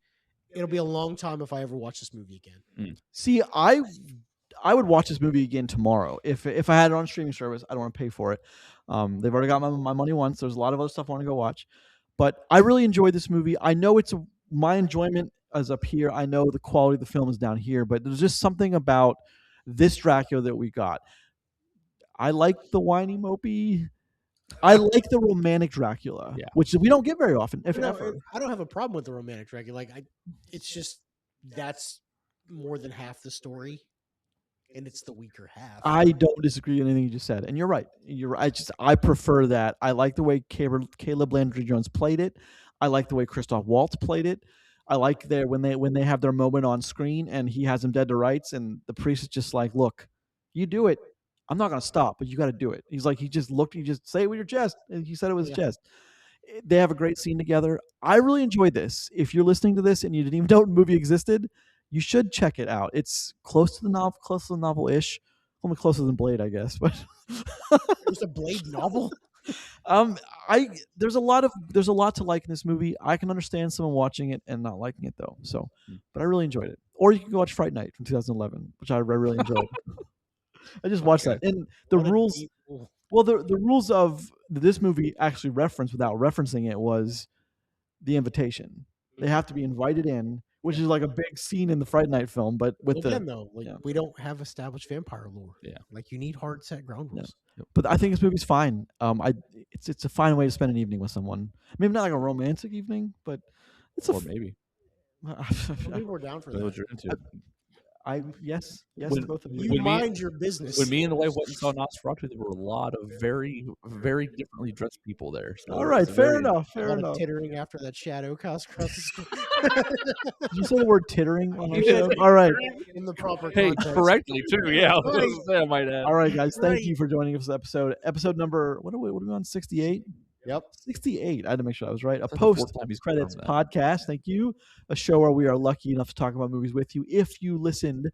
it'll be a long time if I ever watch this movie again. See, I would watch this movie again tomorrow. If I had it on streaming service, I don't want to pay for it. They've already got my money once. There's a lot of other stuff I want to go watch. But I really enjoyed this movie. I know my enjoyment is up here. I know the quality of the film is down here. But there's just something about this Dracula that we got. I like the whiny mopey. I like the romantic Dracula, which we don't get very often, if ever. I don't have a problem with the romantic Dracula. It's just that's more than half the story. And it's the weaker half. I don't disagree with anything you just said, and you're right. I prefer that. I like the way Caleb Landry Jones played it. I like the way Christoph Waltz played it. I like when they have their moment on screen and he has him dead to rights, and the priest is just like, "Look, you do it. I'm not going to stop, but you got to do it. He's like, he just say it with your chest. And he said it with his chest. They have a great scene together. I really enjoyed this. If you're listening to this and you didn't even know the movie existed, you should check it out. It's close to the novel-ish. Only closer than Blade, I guess. But there's a Blade novel. There's a lot to like in this movie. I can understand someone watching it and not liking it though. So, but I really enjoyed it. Or you can go watch Fright Night from 2011, which I really enjoyed. I just watched that, and the rules. Well, the rules of this movie actually referenced without referencing it was the invitation. They have to be invited in, which is like a big scene in the Fright Night film. But with we don't have established vampire lore. Yeah, like you need hard set ground rules. Yeah. But I think this movie's fine. It's a fine way to spend an evening with someone. Maybe not like a romantic evening, but it's maybe. Maybe we're down for that. What you're into. Yes, to both of you. Mind your business. When me and the wife went and saw Nosferatu, there were a lot of very, very differently dressed people there. So all right, fair enough. Tittering after that shadow cast across the screen. Did you say the word tittering on our show? All right. In the proper context. Correctly too. Yeah. I might add. All right, guys. Thank you for joining us for this episode. Episode number what are we on? 68. Yep. 68. I had to make sure I was right. A post-credits podcast. Thank you. A show where we are lucky enough to talk about movies with you. If you listened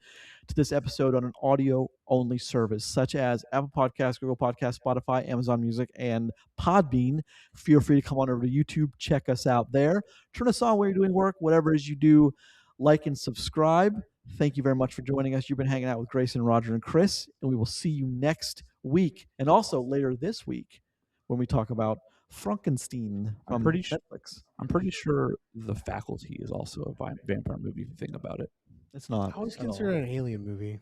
to this episode on an audio-only service, such as Apple Podcasts, Google Podcasts, Spotify, Amazon Music, and Podbean, feel free to come on over to YouTube. Check us out there. Turn us on while you're doing work. Whatever it is you do, like and subscribe. Thank you very much for joining us. You've been hanging out with Grayson, Roger, and Chris, and we will see you next week, and also later this week when we talk about Frankenstein from Netflix. I'm pretty sure The Faculty is also a vampire movie if you think about it. It's not. I always consider it an alien movie.